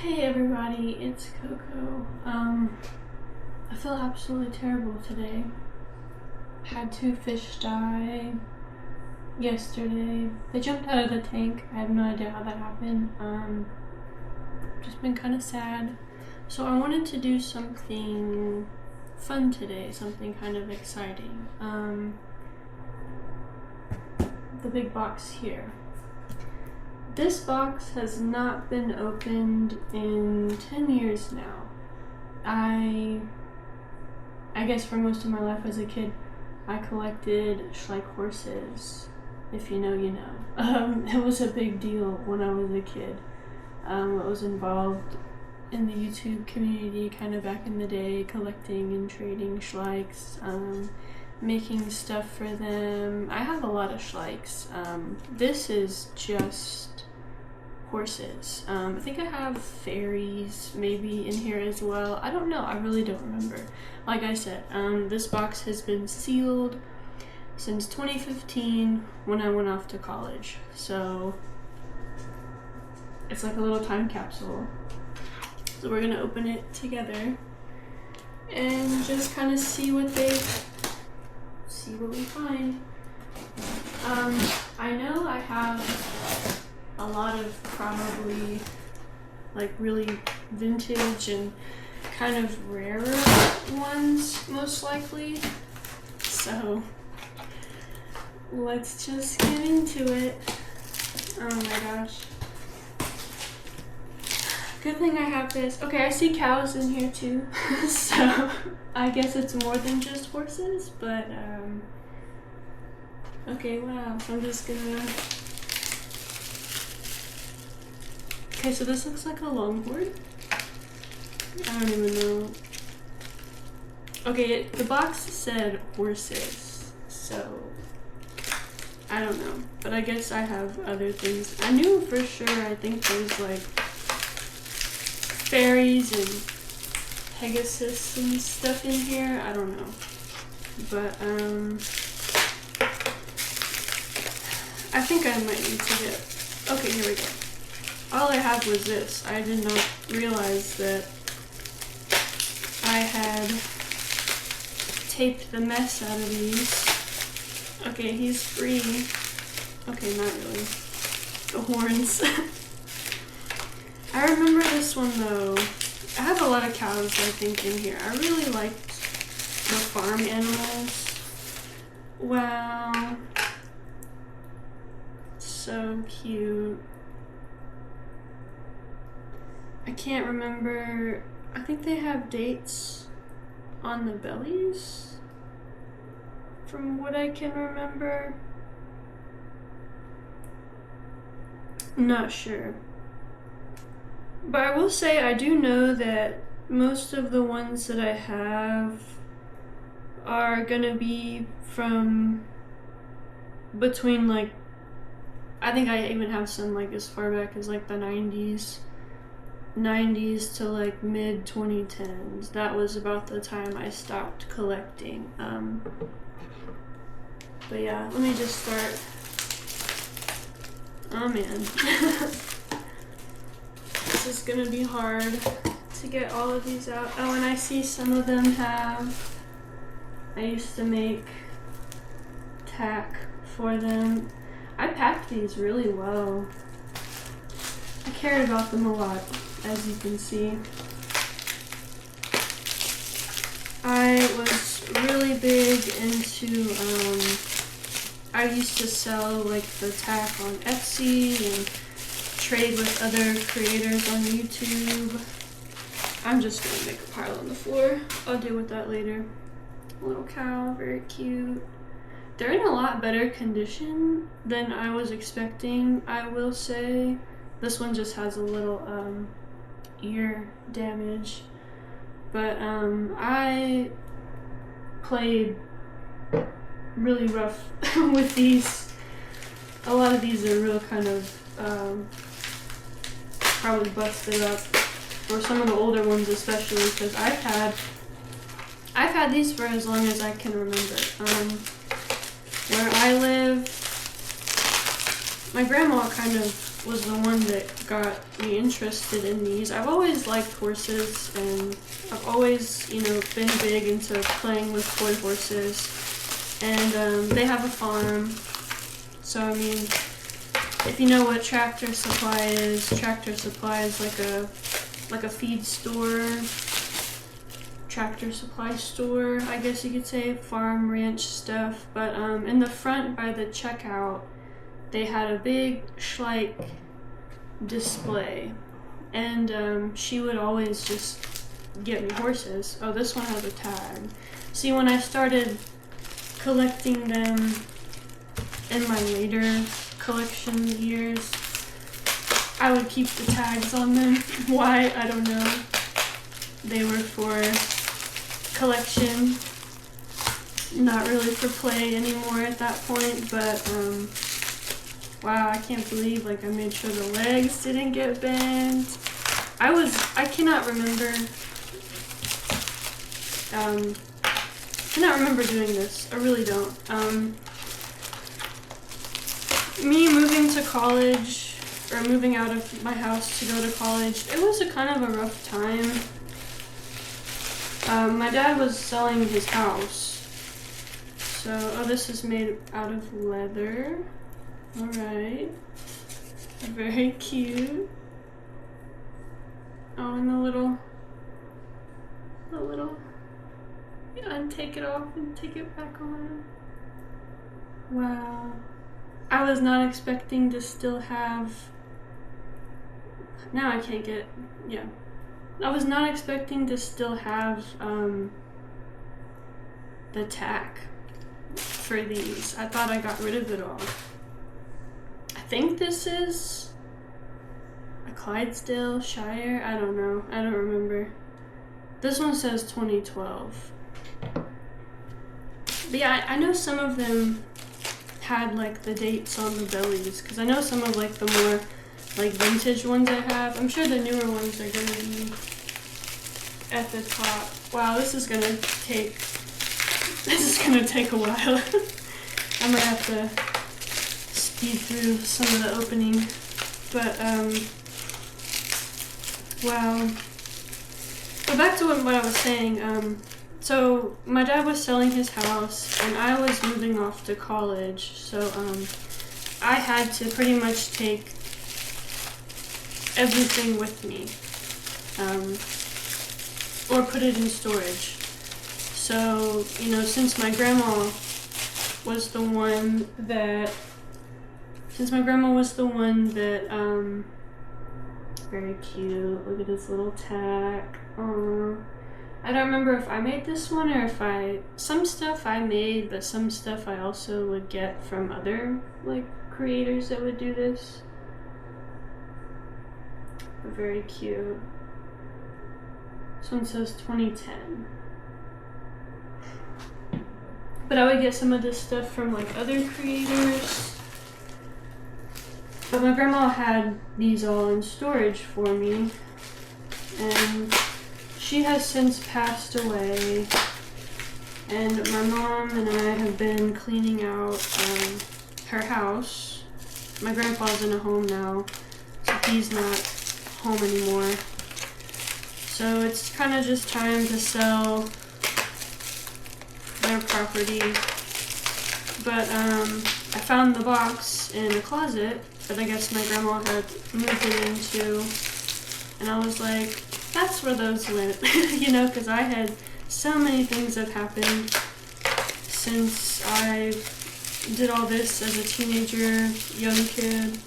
Hey everybody, it's Coco. I feel absolutely terrible today. Had 2 fish die yesterday. They jumped out of the tank. I have no idea how that happened. Just been kind of sad. So I wanted to do something fun today, something kind of exciting. The big box here. This box has not been opened in 10 years now. I guess for most of my life as a kid, I collected Schleich horses. If you know, you know. It was a big deal when I was a kid. I was involved in the YouTube community kind of back in the day, collecting and trading Schleichs, making stuff for them. I have a lot of Schleichs. This is just horses. I think I have Fairies maybe in here as well. I don't know. I really don't remember. Like I said, this box has been sealed since 2015 when I went off to college. So it's like a little time capsule. So we're gonna open it together and just kind of see what we find. I know I have a lot of probably like really vintage and kind of rarer ones, most likely. So let's just get into it. Oh my gosh. Good thing I have this. Okay, I see cows in here too. So I guess it's more than just horses, but okay, wow. So I'm just gonna. Okay, so this looks like a longboard. I don't even know. Okay, the box said horses, so I don't know. But I guess I have other things. I knew for sure, I think there's like fairies and Pegasus and stuff in here. I don't know. But I think I might need to get. Okay, here we go. All I had was this. I did not realize that I had taped the mess out of these. Okay, he's free. Okay, not really. The horns. I remember this one though. I have a lot of cows, I think, in here. I really liked the farm animals. Wow. So cute. I can't remember. I think they have dates on the bellies, from what I can remember. I'm not sure. But I will say I do know that most of the ones that I have are gonna be from between like, I think I even have some like as far back as like the 90s to like mid 2010s. That was about the time I stopped collecting. But yeah, let me just start. Oh man. This is gonna be hard to get all of these out. Oh, and I see some of them have, I used to make tack for them. I packed these really well. I cared about them a lot, as you can see. I was really big into, I used to sell like the tack on Etsy and trade with other creators on YouTube. I'm just gonna make a pile on the floor. I'll deal with that later. Little cow, very cute. They're in a lot better condition than I was expecting, I will say. This one just has a little ear damage. But I played really rough with these. A lot of these are real kind of probably busted up, or some of the older ones especially, because I've had these for as long as I can remember. Where I live, my grandma kind of was the one that got me interested in these. I've always liked horses, and I've always, you know, been big into playing with toy horses. And they have a farm, so I mean, if you know what Tractor Supply is like a feed store, tractor supply store, I guess you could say, farm, ranch stuff. But in the front by the checkout, they had a big Schleich display, and she would always just get me horses. Oh, this one has a tag. See, when I started collecting them in my later collection years, I would keep the tags on them. Why? I don't know. They were for collection, not really for play anymore at that point, but wow, I can't believe, like, I made sure the legs didn't get bent. I cannot remember doing this. I really don't. Me moving to college, or moving out of my house to go to college, it was a kind of a rough time. My dad was selling his house. So, oh, this is made out of leather. Alright. Very cute. Oh, and the little, untake it off and take it back on. Wow. I was not expecting to still have, now I can't get, yeah. I was not expecting to still have the tack for these. I thought I got rid of it all. I think this is a Clydesdale Shire. I don't know. I don't remember. This one says 2012. But yeah, I know some of them had like the dates on the bellies, because I know some of like the more like vintage ones I have. I'm sure the newer ones are gonna be at the top. Wow, this is gonna take a while. I might have to speed through some of the opening. But wow. But back to what I was saying. So my dad was selling his house and I was moving off to college, so I had to pretty much take everything with me, or put it in storage. So, you know, since my grandma was the one that, very cute, look at this little tack. Aww. I don't remember if I made this one or if some stuff I made, but some stuff I also would get from other, like, creators that would do this. But very cute. This one says 2010. But I would get some of this stuff from, like, other creators. But my grandma had these all in storage for me. And she has since passed away, and my mom and I have been cleaning out her house. My grandpa's in a home now, so he's not home anymore. So it's kind of just time to sell their property. But I found the box in a closet that I guess my grandma had moved it into, and I was like, that's where those went, you know, because I had so many things that happened since I did all this as a teenager, young kid.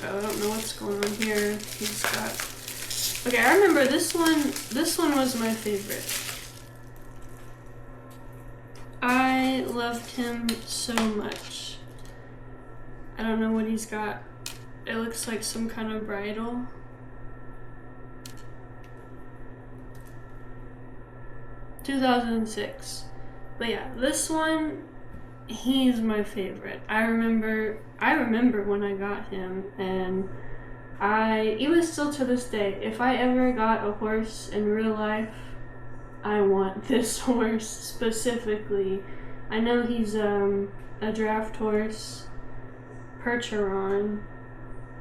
Oh, I don't know what's going on here. He's got, okay, I remember this one was my favorite. I loved him so much. I don't know what he's got. It looks like some kind of bridle. ...2006. But yeah, this one, he's my favorite. I remember when I got him, and even still to this day, if I ever got a horse in real life, I want this horse specifically. I know he's a draft horse, Percheron.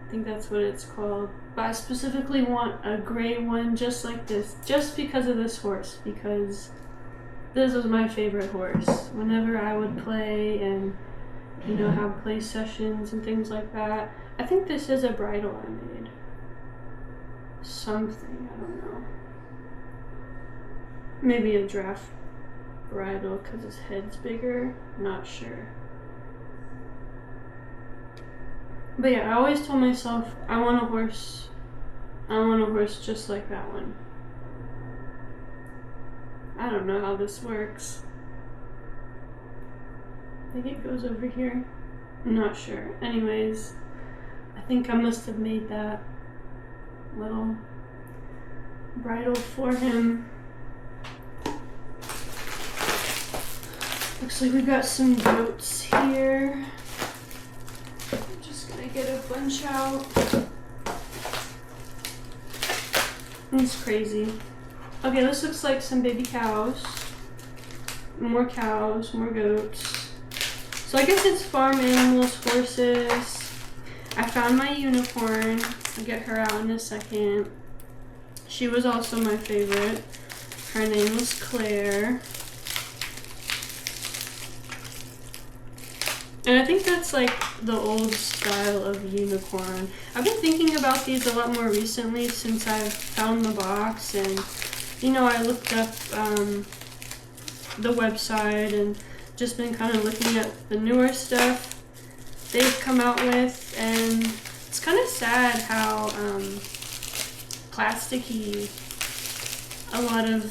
I think that's what it's called. But I specifically want a gray one just like this, just because of this horse, because this was my favorite horse. Whenever I would play and, you know, have play sessions and things like that. I think this is a bridle I made. Something, I don't know. Maybe a draft bridle because his head's bigger. Not sure. But yeah, I always told myself, I want a horse. I want a horse just like that one. I don't know how this works. I think it goes over here. I'm not sure. Anyways, I think I must have made that little bridle for him. Looks like we got some goats here. I'm just gonna get a bunch out. It's crazy. Okay, this looks like some baby cows. More cows, more goats. So I guess it's farm animals, horses. I found my unicorn. I'll get her out in a second. She was also my favorite. Her name was Claire. And I think that's like the old style of unicorn. I've been thinking about these a lot more recently since I've found the box, and you know, I looked up the website and just been kind of looking at the newer stuff they've come out with, and it's kind of sad how plasticky a lot of,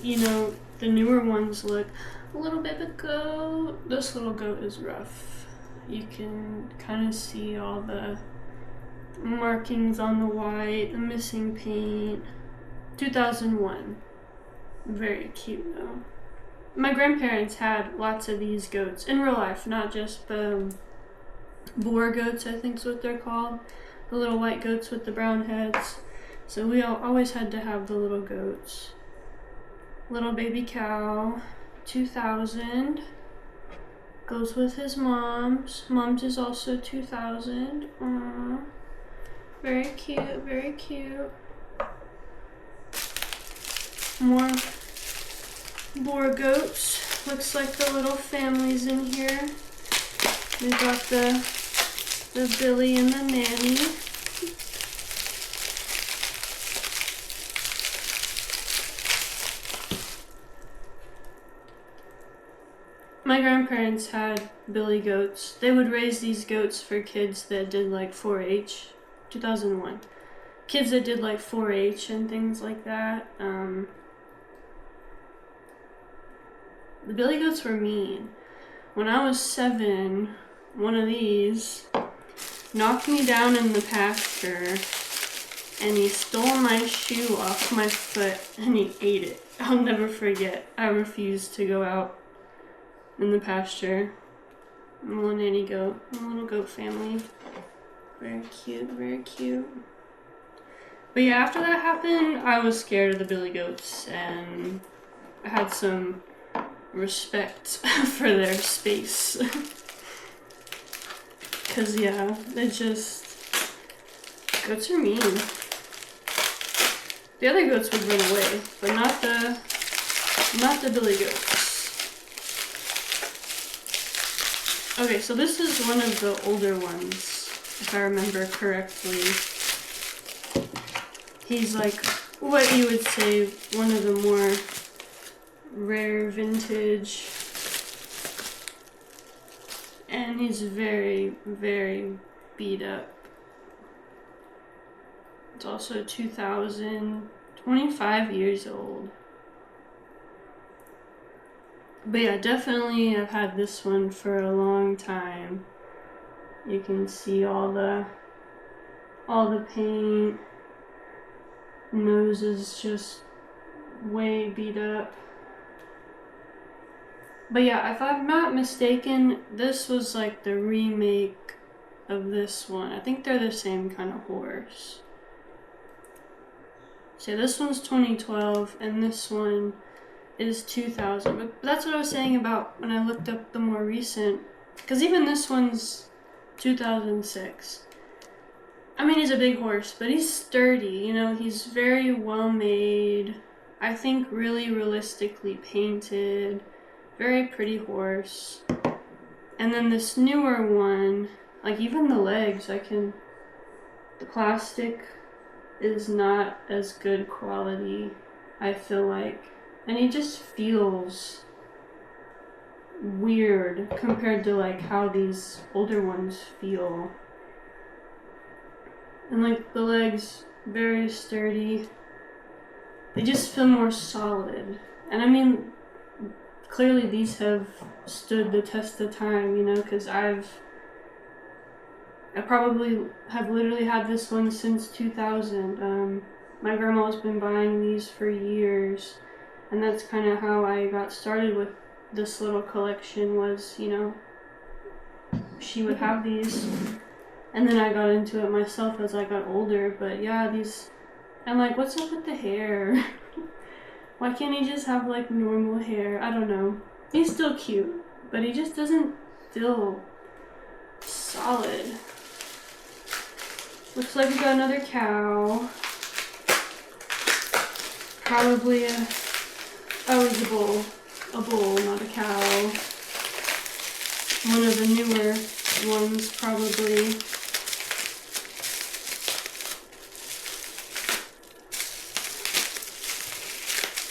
you know, the newer ones look. A little bit of goat. This little goat is rough. You can kind of see all the markings on the white, the missing paint. 2001. Very cute though. My grandparents had lots of these goats in real life, not just the boar goats, I think is what they're called. The little white goats with the brown heads. So we always had to have the little goats. Little baby cow. 2000. Goes with his mom's. Mom's is also 2000. Aww. Very cute, very cute. More boar goats. Looks like the little families in here. We've got the Billy and the nanny. My grandparents had billy goats. They would raise these goats for kids that did like 4-H. 2001. Kids that did like 4-H and things like that. The billy goats were mean. When I was 7, one of these knocked me down in the pasture and he stole my shoe off my foot and he ate it. I'll never forget. I refused to go out in the pasture. A little nanny goat, a little goat family. Very cute, very cute. But yeah, after that happened, I was scared of the billy goats and I had some respect for their space. Cause yeah, it just, goats are mean. The other goats would run away, but not the billy goats. Okay, so this is one of the older ones, if I remember correctly. He's like what you would say one of the more rare vintage. And he's very, very beat up. It's also 2000, 25 years old. But yeah, definitely I've had this one for a long time. You can see all the paint. Nose is just way beat up. But yeah, if I'm not mistaken, this was like the remake of this one. I think they're the same kind of horse. So this one's 2012 and this one is 2000. But that's what I was saying about when I looked up the more recent. Because even this one's 2006. I mean, he's a big horse, but he's sturdy, you know, he's very well made. I think really realistically painted. Very pretty horse. And then this newer one, like even the legs, the plastic is not as good quality, I feel like. And he just feels weird compared to like how these older ones feel. And like the legs, very sturdy. They just feel more solid. And I mean, clearly these have stood the test of time, you know, because I probably have literally had this one since 2000. My grandma's been buying these for years, and that's kind of how I got started with this little collection was, you know, she would have these, and then I got into it myself as I got older. But yeah, these, and like, what's up with the hair? Why can't he just have like normal hair? I don't know. He's still cute, but he just doesn't feel solid. Looks like we got another cow. Probably it's a bull. A bull, not a cow. One of the newer ones, probably.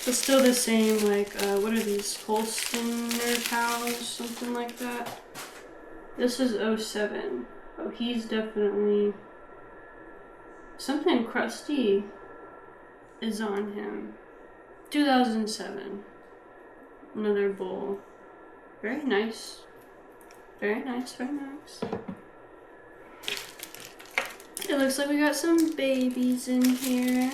It's still the same, like, what are these, Holsteiner cows, something like that. This is 07. Oh, he's definitely, something crusty is on him. 2007. Another bull. Very nice. Very nice, very nice. It looks like we got some babies in here.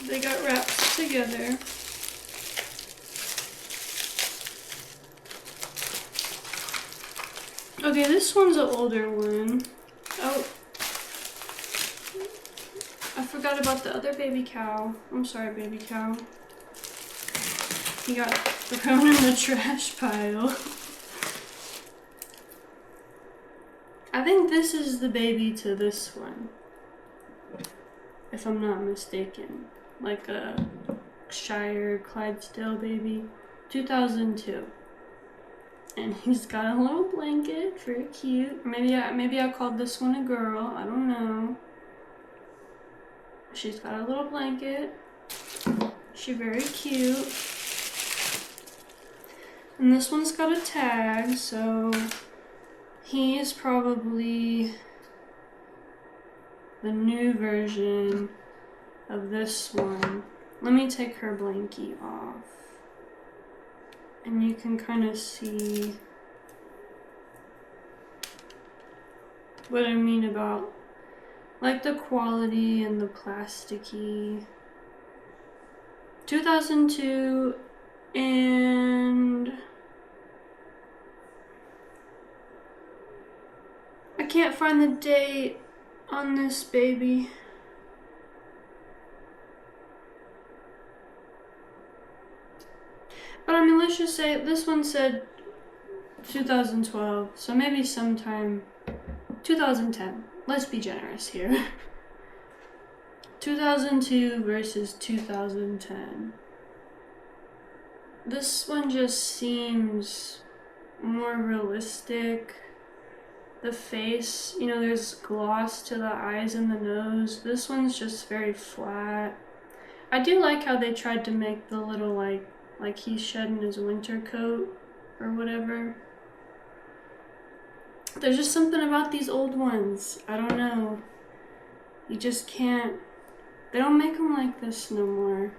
They got wrapped together. Okay, this one's an older one. Oh. I forgot about the other baby cow. I'm sorry, baby cow. He got thrown in the trash pile. I think this is the baby to this one, if I'm not mistaken. Like a Shire Clydesdale baby. 2002. And he's got a little blanket, very cute. Maybe I called this one a girl, I don't know. She's got a little blanket. She's very cute. And this one's got a tag, so he is probably the new version of this one. Let me take her blankie off. And you can kind of see what I mean about like the quality and the plasticky. 2002, and I can't find the date on this baby. But I mean, let's just say this one said 2012, so maybe sometime 2010. Let's be generous here. 2002 versus 2010. This one just seems more realistic. The face, you know, there's gloss to the eyes and the nose. This one's just very flat. I do like how they tried to make the little like he's shedding his winter coat or whatever. There's just something about these old ones. I don't know. You just can't. They don't make them like this no more.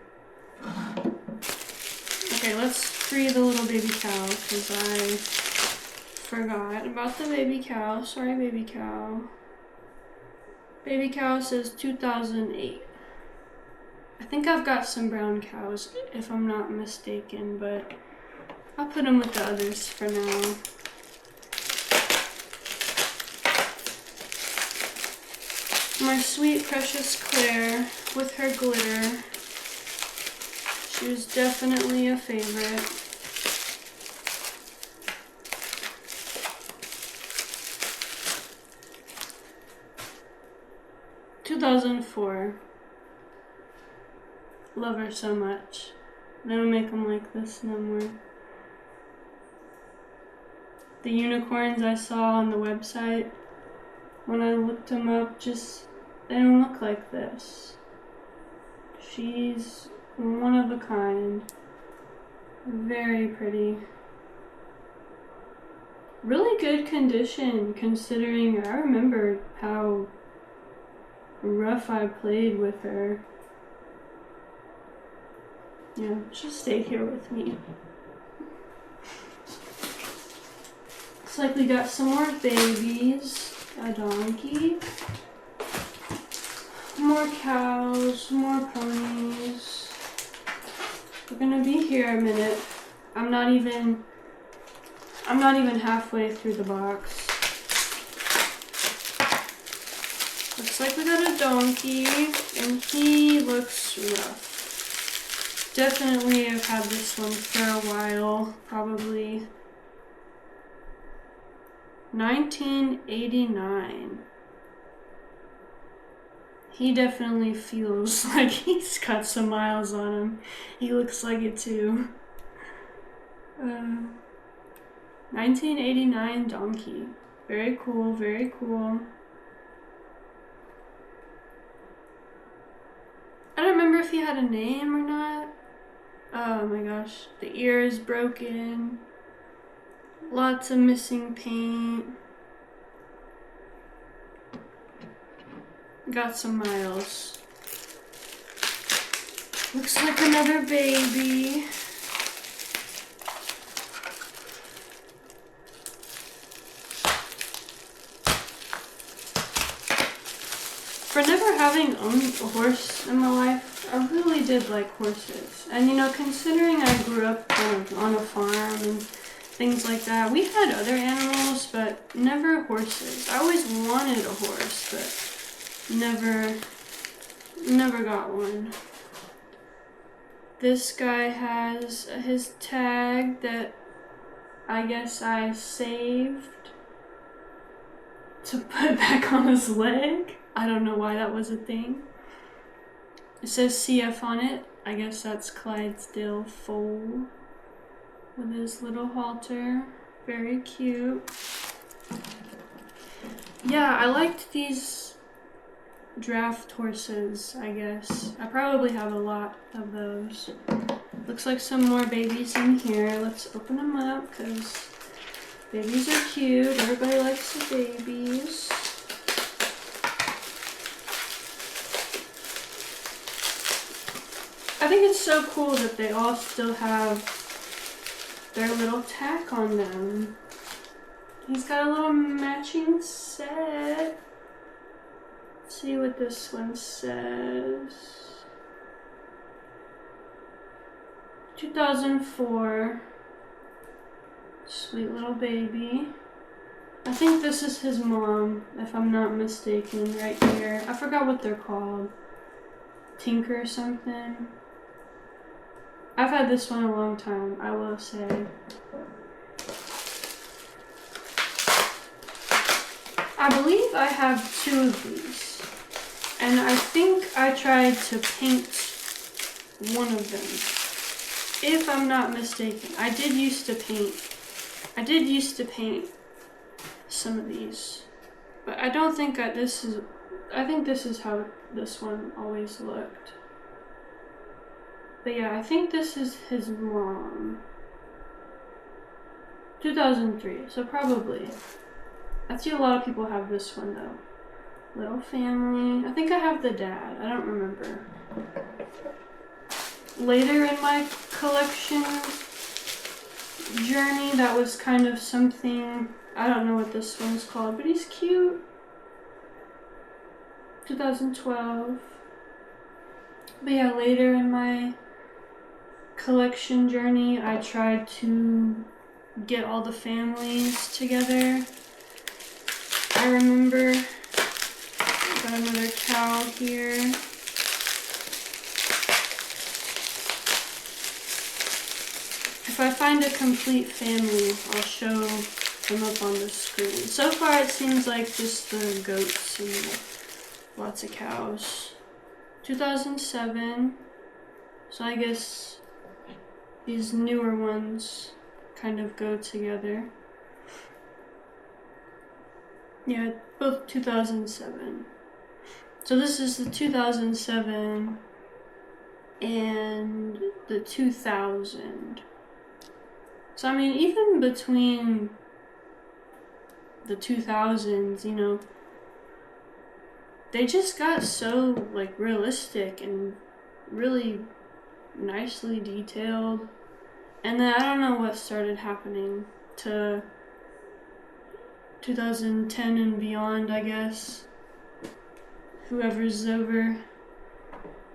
Okay, let's free the little baby cow because I forgot about the baby cow. Sorry, baby cow. Baby cow says 2008. I think I've got some brown cows, if I'm not mistaken, but I'll put them with the others for now. My sweet, precious Claire with her glitter. She was definitely a favorite. "2004. Love her so much. They don't make them like this no more. The unicorns I saw on the website, when I looked them up, they don't look like this. She's one of a kind. Very pretty. Really good condition, considering I remember how rough I played with her. Yeah, she'll stay here with me. Looks like we got some more babies. A donkey. More cows, more ponies. We're gonna be here a minute. I'm not even halfway through the box. Looks like we got a donkey, and he looks rough. Definitely I've had this one for a while, probably 1989. He definitely feels like he's got some miles on him. He looks like it too. 1989 donkey. Very cool, very cool. I don't remember if he had a name or not. Oh my gosh, the ear is broken. Lots of missing paint. Got some miles. Looks like another baby. For never having owned a horse in my life, I really did like horses. And you know, considering I grew up kind of on a farm and things like that, we had other animals, but never horses. I always wanted a horse, but never got one. This guy has his tag that I guess I saved to put back on his leg. I don't know why that was a thing. It says CF on it. I guess that's Clydesdale foal with his little halter. Very cute. Yeah, I liked these draft horses, I guess. I probably have a lot of those. Looks like some more babies in here. Let's open them up because babies are cute. Everybody likes the babies. I think it's so cool that they all still have their little tack on them. He's got a little matching set. Let's see what this one says. 2004. Sweet little baby. I think this is his mom, if I'm not mistaken, right here. I forgot what they're called. Tinker something. I've had this one a long time, I will say. I believe I have 2 of these. And I think I tried to paint one of them. If I'm not mistaken. I did used to paint some of these. But I don't think I think this is how this one always looked. But yeah, I think this is his mom. 2003, so probably. I see a lot of people have this one though. Little family. I think I have the dad. I don't remember. Later in my collection journey, that was kind of something. I don't know what this one's called, but he's cute. 2012. But yeah, later in my collection journey, I tried to get all the families together. I remember got another cow here. If I find a complete family, I'll show them up on the screen. So far it seems like just the goats and lots of cows. 2007, so I guess these newer ones kind of go together. Yeah, both 2007. So this is the 2007 and the 2000. So I mean, even between the 2000s, you know, they just got so like realistic and really nicely detailed. And then I don't know what started happening to 2010 and beyond, I guess. Whoever's over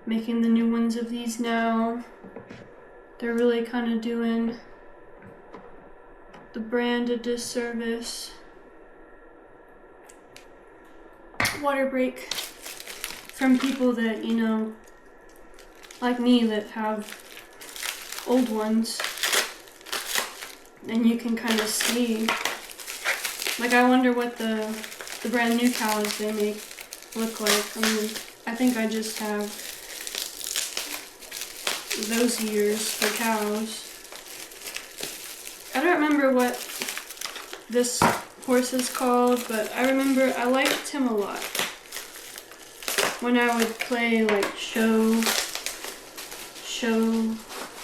making the new ones of these now, they're really kind of doing the brand a disservice. Water break from people that, you know, like me, that have old ones, and you can kind of see, like, I wonder what the brand new cows they make look like. I mean, I think I just have those years for cows. I don't remember what this horse is called, but I remember I liked him a lot. When I would play like show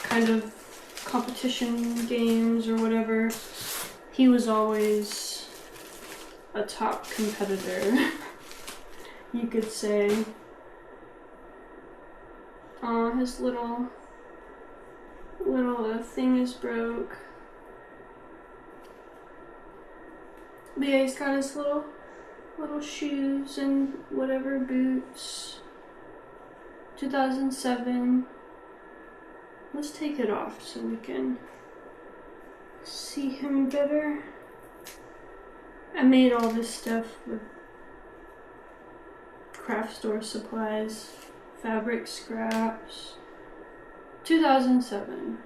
kind of competition games or whatever, he was always a top competitor, you could say. Aw, his little thing is broke. But yeah, he's got his little shoes and whatever boots. 2007. Let's take it off so we can see him better. I made all this stuff with craft store supplies, fabric scraps. 2007.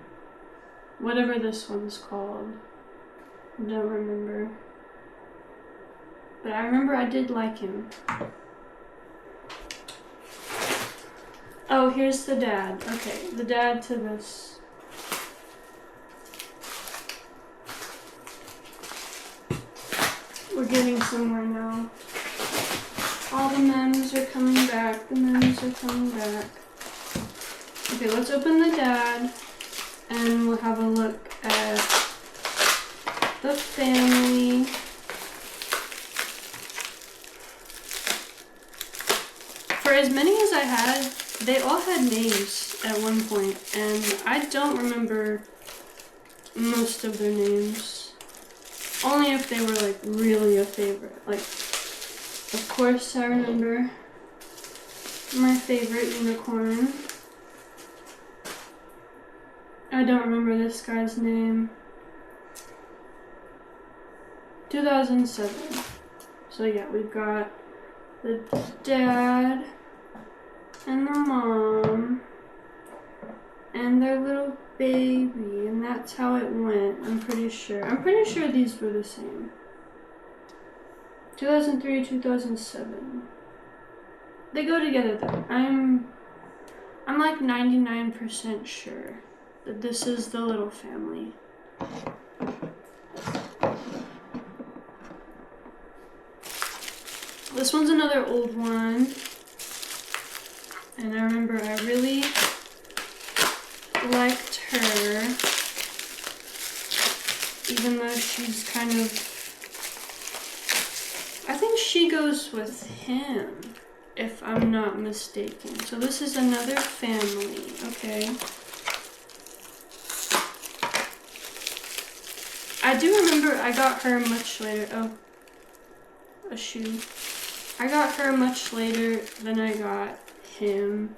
Whatever this one's called. I don't remember. But I remember I did like him. Oh, here's the dad. Okay, the dad to this. We're getting somewhere now. All the memes are coming back. The memes are coming back. Okay, let's open the dad and we'll have a look at the family. For as many as I had, they all had names at one point, and I don't remember most of their names. Only if they were like really a favorite. Like, of course I remember my favorite unicorn. I don't remember this guy's name. 2007. So yeah, we've got the dad and the mom and their little baby, and that's how it went. I'm pretty sure these were the same. 2003, 2007. They go together though. I'm like 99% sure that this is the little family. This one's another old one, and I remember I really liked her, even though she's kind of, I think she goes with him, if I'm not mistaken. So this is another family, okay. I do remember I got her much later. Oh, a shoe. I got her much later than I got him.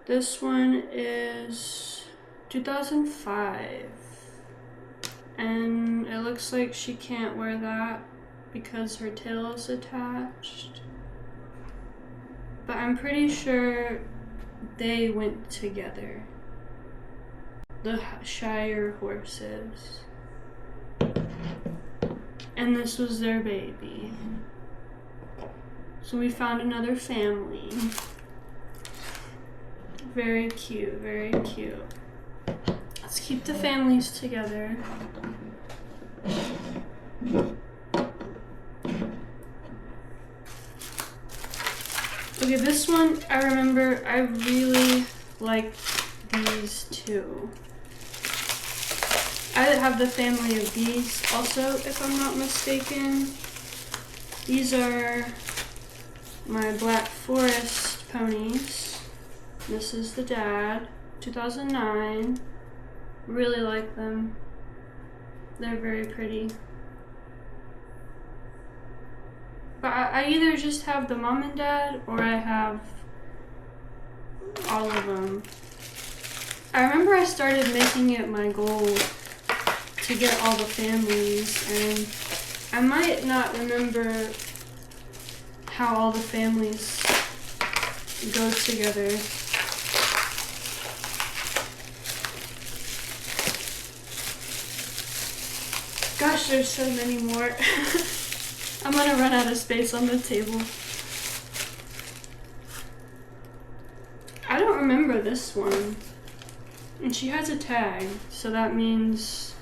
This one is 2005. And it looks like she can't wear that because her tail is attached. But I'm pretty sure they went together. The Shire horses. And this was their baby. So we found another family. Very cute, very cute. Let's keep the families together. Okay, this one, I remember I really liked these two. I have the family of these also, if I'm not mistaken. These are my Black Forest ponies. This is the dad, 2009. Really like them. They're very pretty. But I either just have the mom and dad, or I have all of them. I remember I started making it my goal to get all the families, and I might not remember how all the families go together. Gosh, there's so many more. I'm gonna run out of space on the table. I don't remember this one. And she has a tag, so that means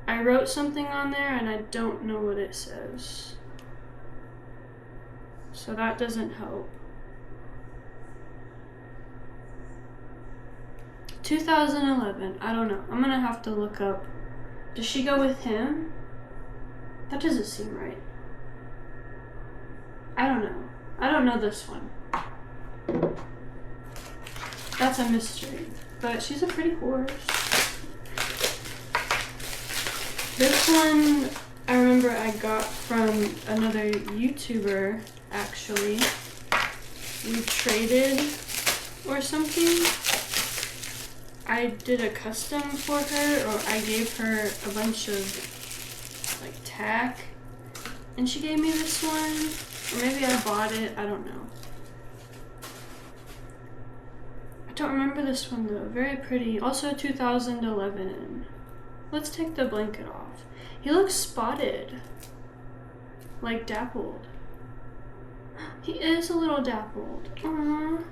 I wrote something on there and I don't know what it says. So that doesn't help. 2011, I don't know. I'm gonna have to look up. Does she go with him? That doesn't seem right. I don't know. I don't know this one. That's a mystery. But she's a pretty horse. This one, I remember I got from another YouTuber, actually. We traded or something. I did a custom for her, or I gave her a bunch of like tack, and she gave me this one, or maybe I bought it, I don't know. I don't remember this one though. Very pretty. Also 2011. Let's take the blanket off. He looks spotted, like dappled. He is a little dappled. Aww.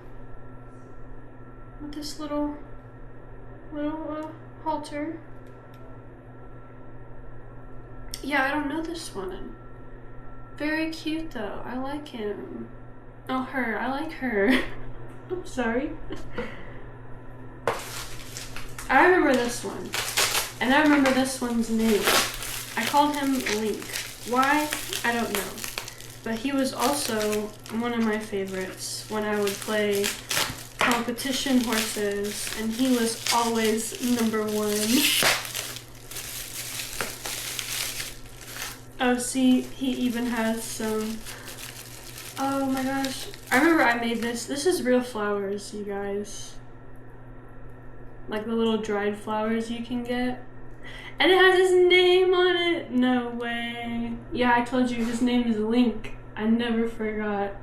With this little halter. Yeah, I don't know this one. Very cute though. I like him. Oh, her. I like her. I'm sorry. I remember this one. And I remember this one's name. I called him Link. Why? I don't know. But he was also one of my favorites when I would play competition horses, and he was always number one. Oh, see, he even has some. Oh my gosh. I remember I made this. This is real flowers, you guys. Like the little dried flowers you can get. And it has his name on it. No way. Yeah, I told you his name is Link. I never forgot.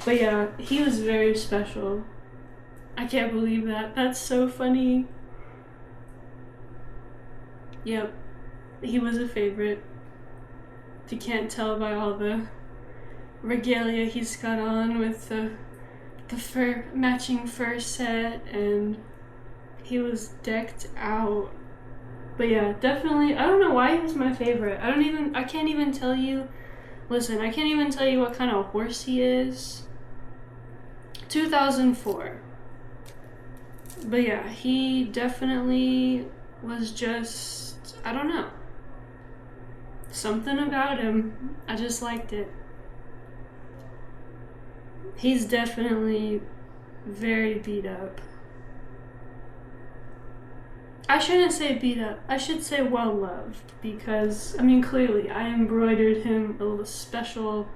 But yeah, he was very special. I can't believe that. That's so funny. Yep. He was a favorite. If you can't tell by all the regalia he's got on with the matching fur set, and he was decked out. But yeah, definitely, I don't know why he was my favorite. I can't even tell you, listen, I can't even tell you what kind of horse he is. 2004. But yeah, he definitely was just, I don't know. Something about him, I just liked it. He's definitely very beat up. I shouldn't say beat up, I should say well loved, because, I mean, clearly I embroidered him a little special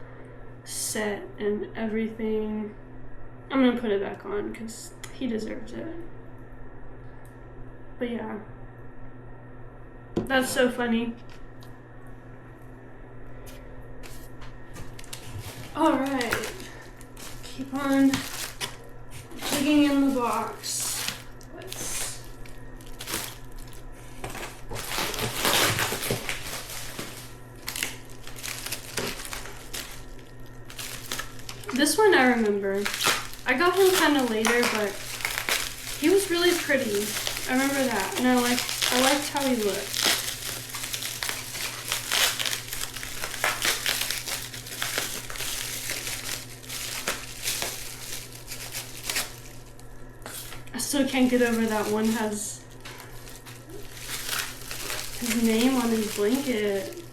set and everything. I'm gonna put it back on because he deserves it. But yeah, that's so funny. Alright. Keep on digging in the box. This one I remember. I got him kind of later, but he was really pretty. I remember that, and I liked how he looked. I still can't get over that one has his name on his blanket.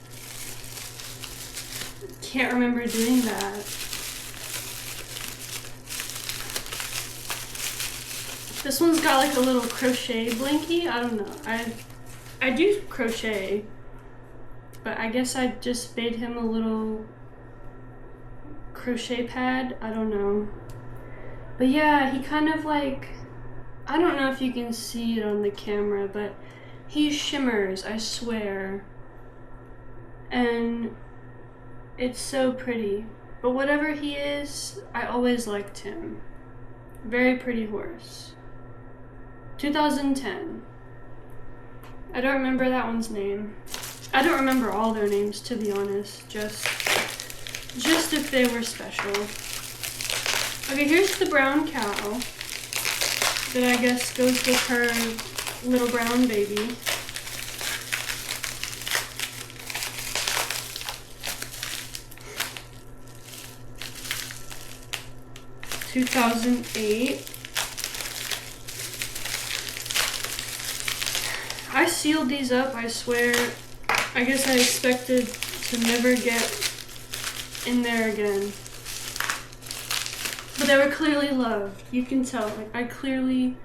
Can't remember doing that. This one's got like a little crochet blankie. I don't know. I do crochet, but I guess I just made him a little crochet pad. I don't know. But yeah, he kind of like, I don't know if you can see it on the camera, but he shimmers, I swear. And it's so pretty. But whatever he is, I always liked him. Very pretty horse. 2010. I don't remember that one's name. I don't remember all their names, to be honest. Just if they were special. Okay, here's the brown cow that I guess goes with her little brown baby. (2008). I sealed these up, I swear. I guess I expected to never get in there again. But they were clearly loved. You can tell. Like, I clearly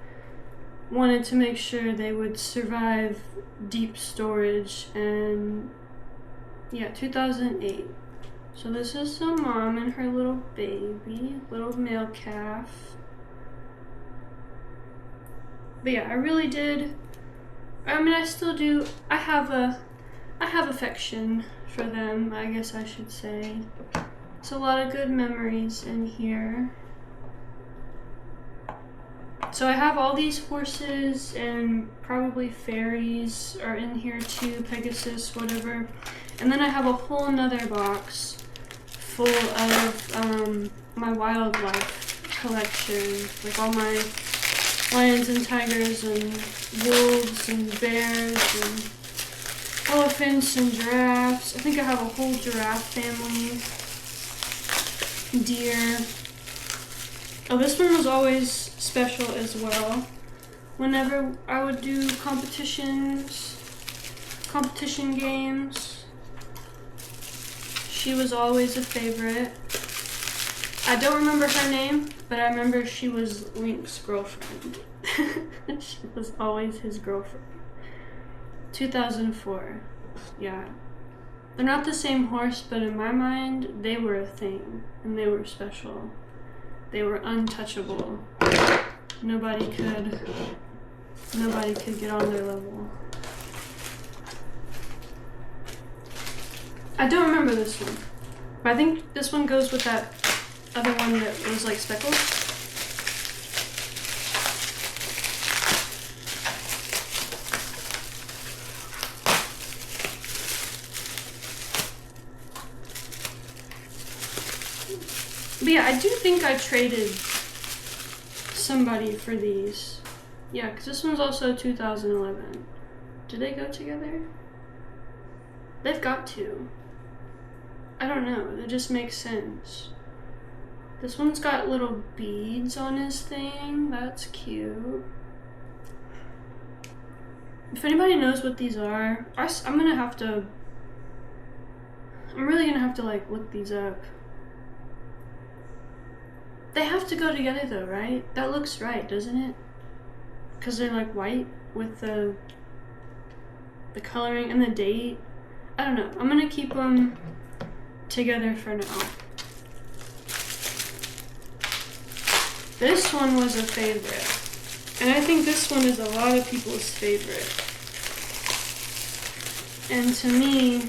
wanted to make sure they would survive deep storage. And yeah, 2008. So this is the mom and her little baby, little male calf. But yeah, I really did. I mean, I still do. I have affection for them, I guess I should say. It's a lot of good memories in here. So I have all these horses, and probably fairies are in here too, Pegasus, whatever. And then I have a whole nother box full of my wildlife collection, like all my lions and tigers and wolves and bears and elephants and giraffes. I think I have a whole giraffe family. Deer. Oh, this one was always special as well. Whenever I would do competition games, she was always a favorite. I don't remember her name, but I remember she was Link's girlfriend. She was always his girlfriend. 2004. Yeah. They're not the same horse, but in my mind, they were a thing, and they were special. They were untouchable. Nobody could get on their level. I don't remember this one, but I think this one goes with that other one that was like speckled. But yeah, I do think I traded somebody for these. Yeah, because this one's also 2011. Did they go together? They've got to. I don't know, it just makes sense. This one's got little beads on his thing. That's cute. If anybody knows what these are, I'm really gonna have to like look these up. They have to go together though, right? That looks right, doesn't it? Because they're like white with the coloring and the date. I don't know. I'm gonna keep them together for now. This one was a favorite. And I think this one is a lot of people's favorite. And to me,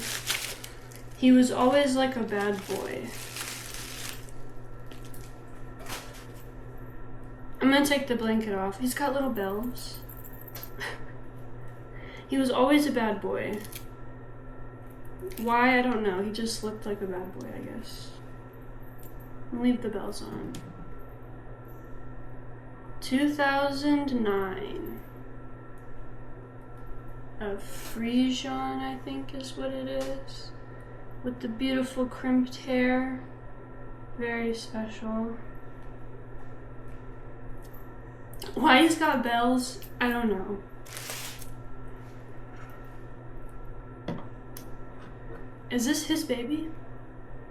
he was always like a bad boy. I'm gonna take the blanket off. He's got little bells. He was always a bad boy. Why, I don't know. He just looked like a bad boy, I guess. I'll leave the bells on. 2009. A Frisian, I think is what it is. With the beautiful crimped hair. Very special. Why he's got bells, I don't know. Is this his baby?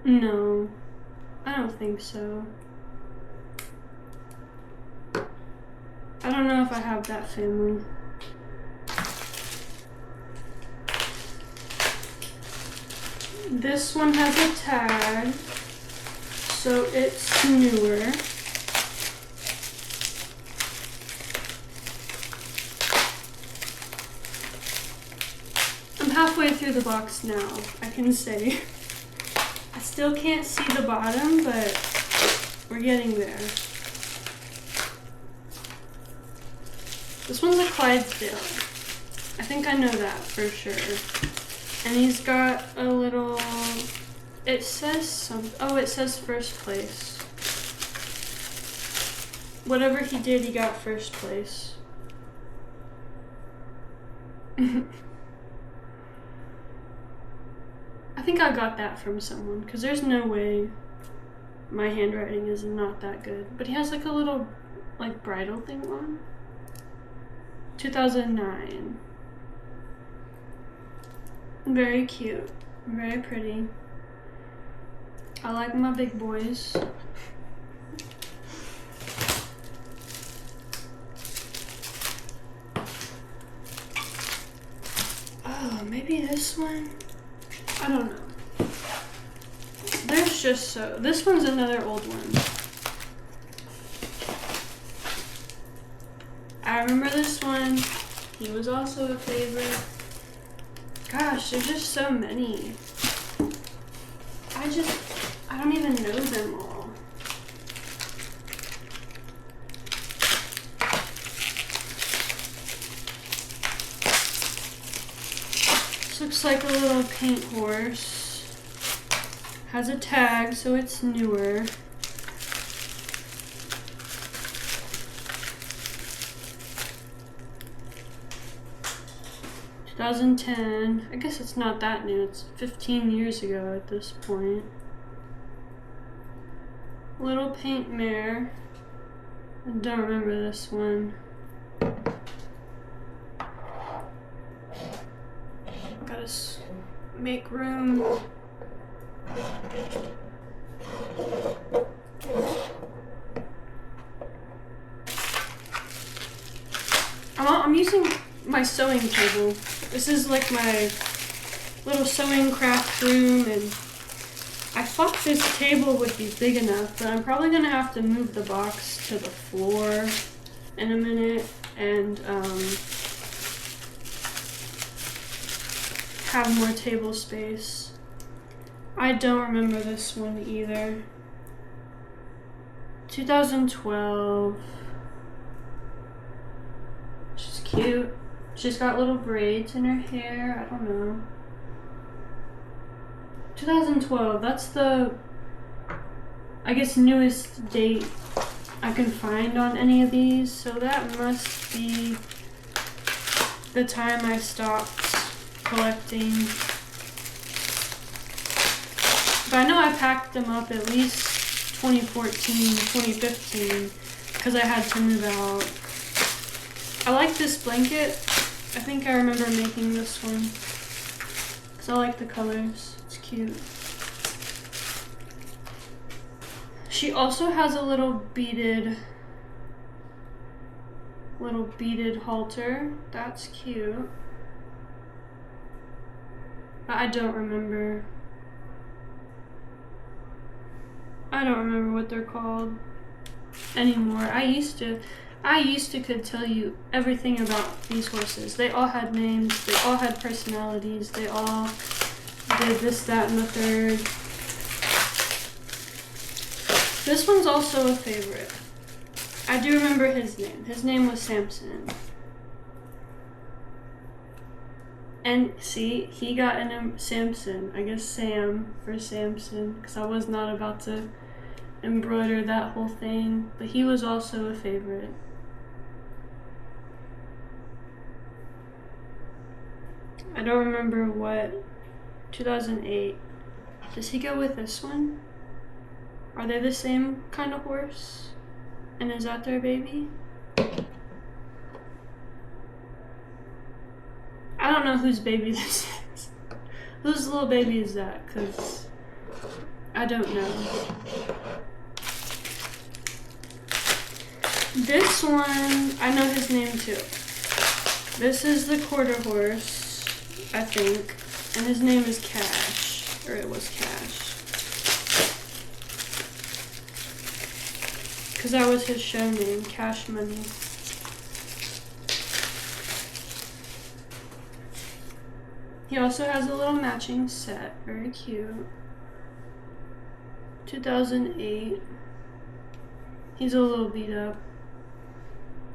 No, I don't think so. I don't know if I have that family. This one has a tag, so it's newer. I'm halfway through the box now, I can say. I still can't see the bottom, but we're getting there. This one's a Clydesdale. I think I know that for sure. And he's got a little, it says something, oh, it says first place. Whatever he did, he got first place. I think I got that from someone, because there's no way my handwriting is not that good. But he has like a little, like, bridle thing on. 2009. Very cute. Very pretty. I like my big boys. Oh, maybe this one? I don't know. There's just so. This one's another old one. I remember this one. He was also a favorite. Gosh, there's just so many. I don't even know them all. This looks like a little paint horse. Has a tag, so it's newer. – 2010. I guess it's not that new. It's 15 years ago at this point. Little paint mare. I don't remember this one. Gotta make room. I'm using my sewing table. This is like my little sewing craft room, and I thought this table would be big enough, but I'm probably gonna have to move the box to the floor in a minute and have more table space. I don't remember this one either. 2012. She's cute. She's got little braids in her hair. I don't know. 2012. That's the, I guess, newest date I can find on any of these. So that must be the time I stopped collecting. But I know I packed them up at least 2014, 2015, because I had to move out. I like this blanket. I think I remember making this one, because I like the colors. It's cute. She also has a little beaded halter. That's cute. I don't remember. I don't remember what they're called anymore. I used to could tell you everything about these horses. They all had names, they all had personalities, they all did this, that, and the third. This one's also a favorite. I do remember his name. His name was Samson. And see, he got an Samson. I guess Sam for Samson, because I was not about to embroider that whole thing. But he was also a favorite. I don't remember what. 2008. Does he go with this one? Are they the same kind of horse? And is that their baby? I don't know whose baby this is. Whose little baby is that? Because I don't know. This one, I know his name too. This is the quarter horse, I think. And his name is Cash. Or it was Cash. Because that was his show name, Cash Money. He also has a little matching set, very cute. 2008. He's a little beat up.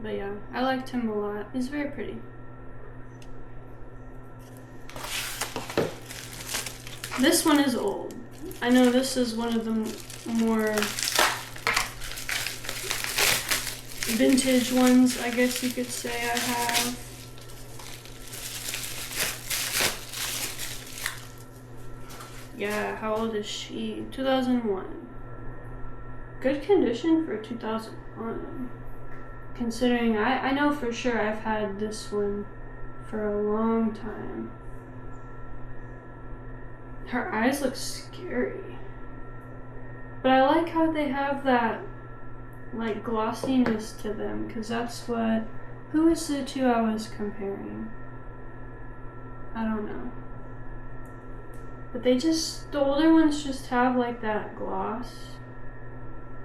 But yeah, I liked him a lot. He's very pretty. This one is old. I know this is one of the more vintage ones, I guess you could say I have. Yeah, how old is she? 2001. Good condition for 2001. Considering I know for sure I've had this one for a long time. Her eyes look scary. But I like how they have that like glossiness to them, because that's what, who is the two I was comparing? I don't know. But they just, the older ones just have like that gloss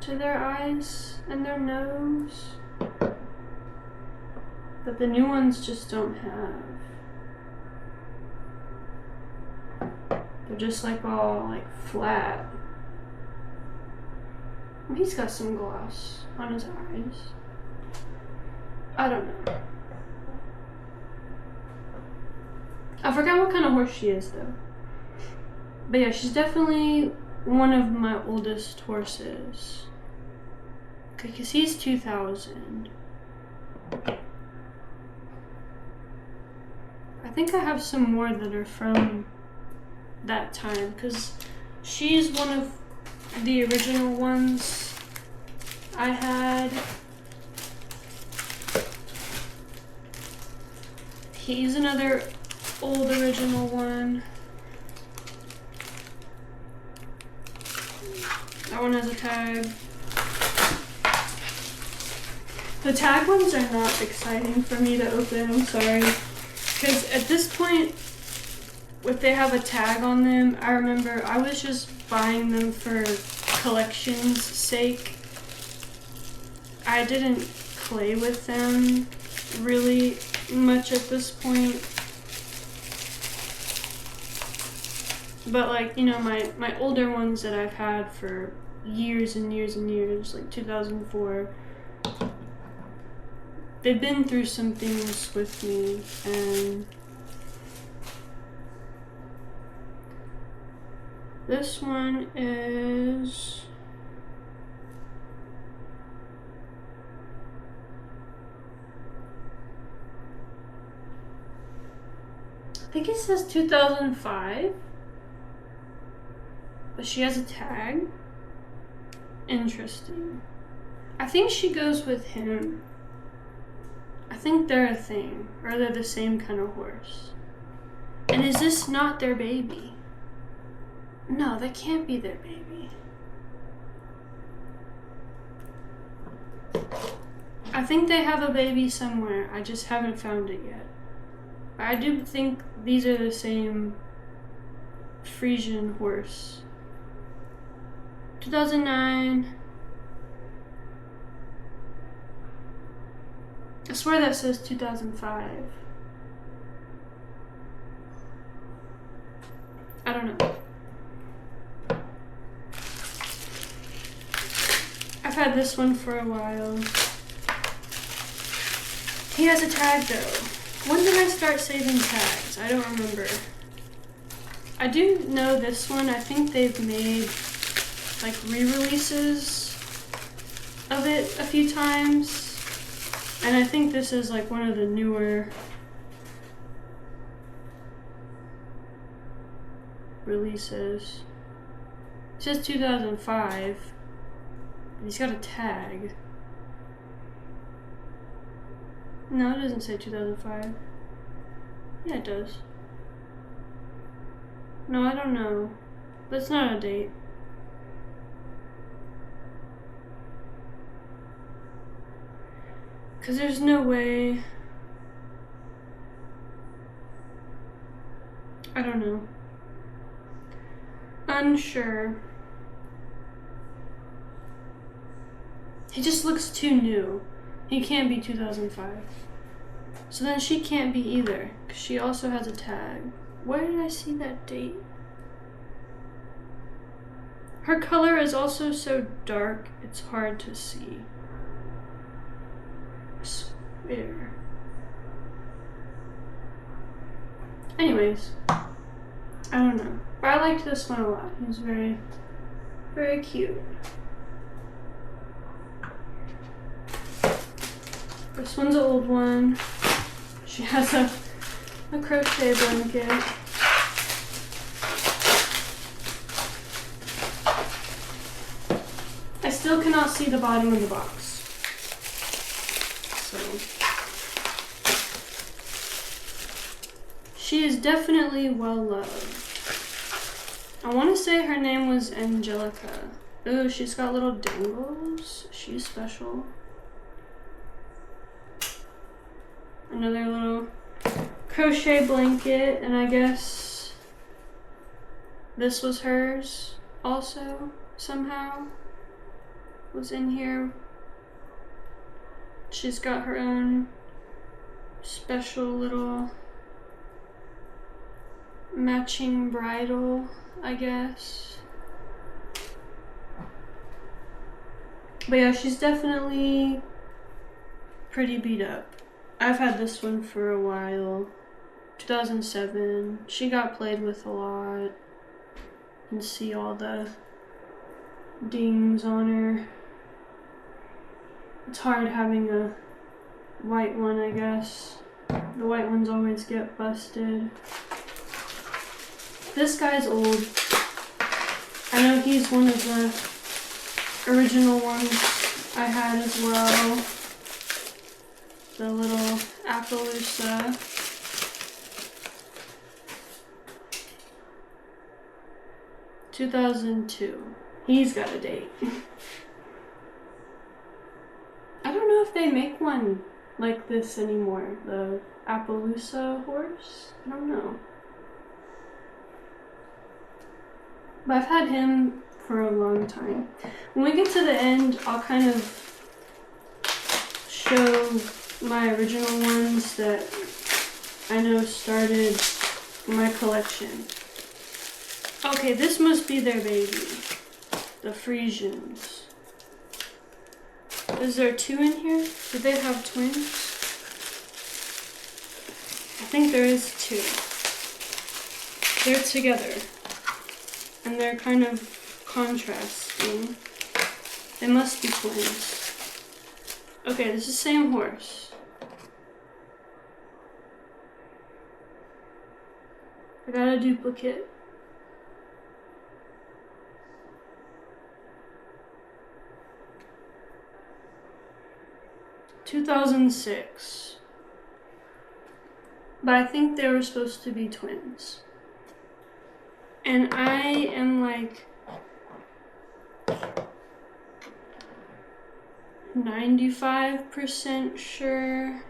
to their eyes and their nose that the new ones just don't have. They're just like all like flat. He's got some gloss on his eyes. I don't know. I forgot what kind of horse she is though. But yeah, she's definitely one of my oldest horses. Because he's 2000. I think I have some more that are from that time. Because she's one of the original ones I had. He's another old original one. That one has a tag. The tag ones are not exciting for me to open, I'm sorry. Because at this point, if they have a tag on them, I remember I was just buying them for collection's sake. I didn't play with them really much at this point. But like, you know, my older ones that I've had for years and years and years, like 2004, they've been through some things with me, and this one is I think it says 2005, but she has a tag. Interesting. I think she goes with him. I think they're a thing, or they're the same kind of horse. And is this not their baby? No, that can't be their baby. I think they have a baby somewhere. I just haven't found it yet. I do think these are the same Frisian horse. 2009. I swear that says 2005. I don't know. I've had this one for a while. He has a tag though. When did I start saving tags? I don't remember. I do know this one. I think they've made like re-releases of it a few times. And I think this is like one of the newer releases. It says 2005. He's got a tag. No, it doesn't say 2005. Yeah, it does. No, I don't know. That's not a date. Because there's no way. I don't know. Unsure. He just looks too new. He can't be 2005. So then she can't be either, because she also has a tag. Where did I see that date? Her color is also so dark, it's hard to see. I swear. Anyways, I don't know. But I liked this one a lot. He was very, very cute. This one's an old one. She has a crochet blanket. I still cannot see the bottom of the box. So she is definitely well loved. I want to say her name was Angelica. Ooh, she's got little dangles. She's special. Another little crochet blanket, and I guess this was hers also, somehow, was in here. She's got her own special little matching bridle, I guess. But yeah, she's definitely pretty beat up. I've had this one for a while. 2007. She got played with a lot. You can see all the dings on her. It's hard having a white one, I guess. The white ones always get busted. This guy's old. I know he's one of the original ones I had as well. The little Appaloosa. $2002. He's got a date. I don't know if they make one like this anymore. The Appaloosa horse? I don't know. But I've had him for a long time. When we get to the end, I'll kind of show my original ones that I know started my collection. Okay, this must be their baby. The Frisians. Is there two in here? Did they have twins? I think there is two. They're together. And they're kind of contrasting. They must be twins. Okay, this is the same horse. I got a duplicate. $2006. But I think they were supposed to be twins. And I am like 95% sure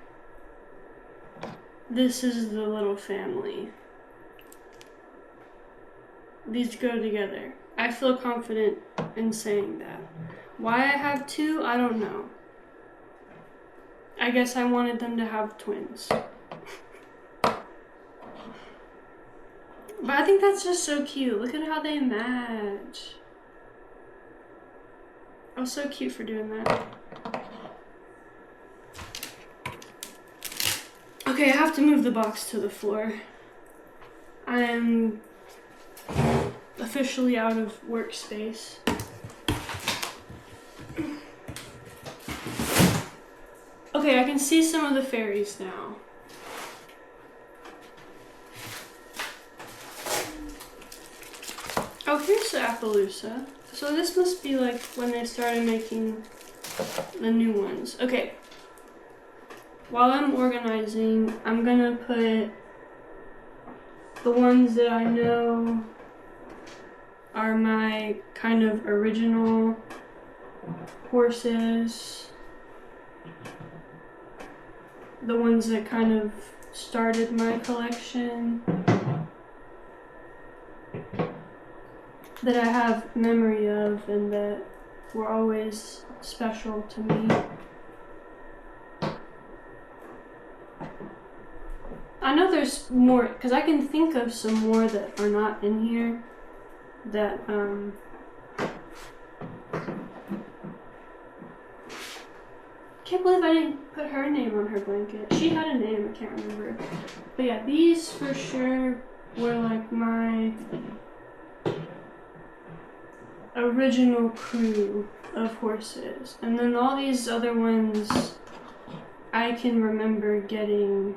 this is the little family. These go together. I feel confident in saying that. Why I have two, I don't know. I guess I wanted them to have twins. But I think that's just so cute. Look at how they match. I was so cute for doing that. Okay, I have to move the box to the floor. I am officially out of workspace. Okay, I can see some of the fairies now. Oh, here's the Appaloosa. So this must be like when they started making the new ones. Okay. While I'm organizing, I'm gonna put the ones that I know are my kind of original horses. The ones that kind of started my collection. That I have memory of and that were always special to me. I know there's more, because I can think of some more that are not in here that, can't believe I didn't put her name on her blanket. She had a name, I can't remember. But yeah, these for sure were like my original crew of horses. And then all these other ones I can remember getting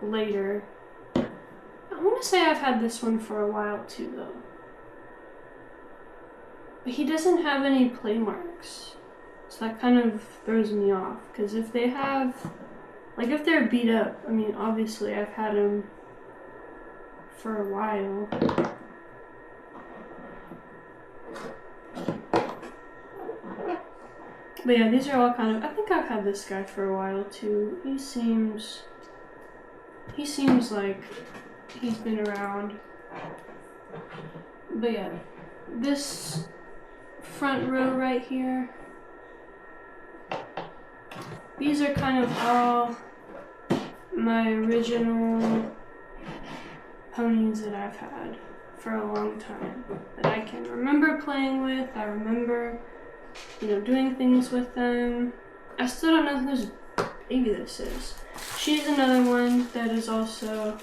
later. I want to say I've had this one for a while too though. But he doesn't have any play marks. So that kind of throws me off. Because if they have, like if they're beat up, I mean obviously I've had them for a while. But yeah, these are all kind of, I think I've had this guy for a while too. He seems like he's been around. But yeah, this front row right here, these are kind of all my original ponies that I've had for a long time. That I can remember playing with, I remember doing things with them. I still don't know whose baby this is. She's another one that is also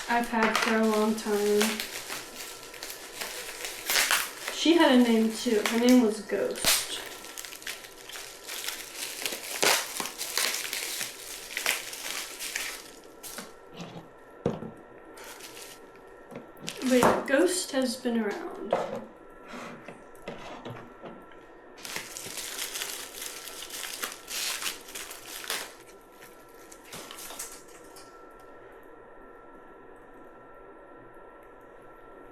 I've had for a long time. She had a name too. Her name was Ghost. But yeah, Ghost has been around.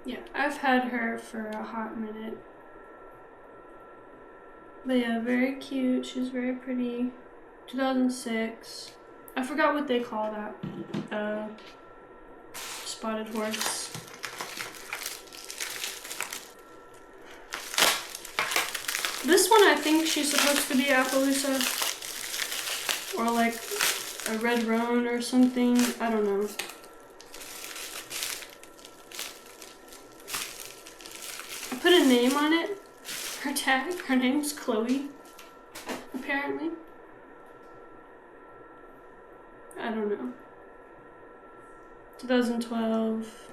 Yeah, I've had her for a hot minute. But yeah, very cute. She's very pretty. 2006. I forgot what they call that. Spotted horse. This one, I think she's supposed to be Appaloosa. Or like a red roan or something. I don't know. Put a name on it. Her tag. Her name's Chloe. Apparently. I don't know. 2012.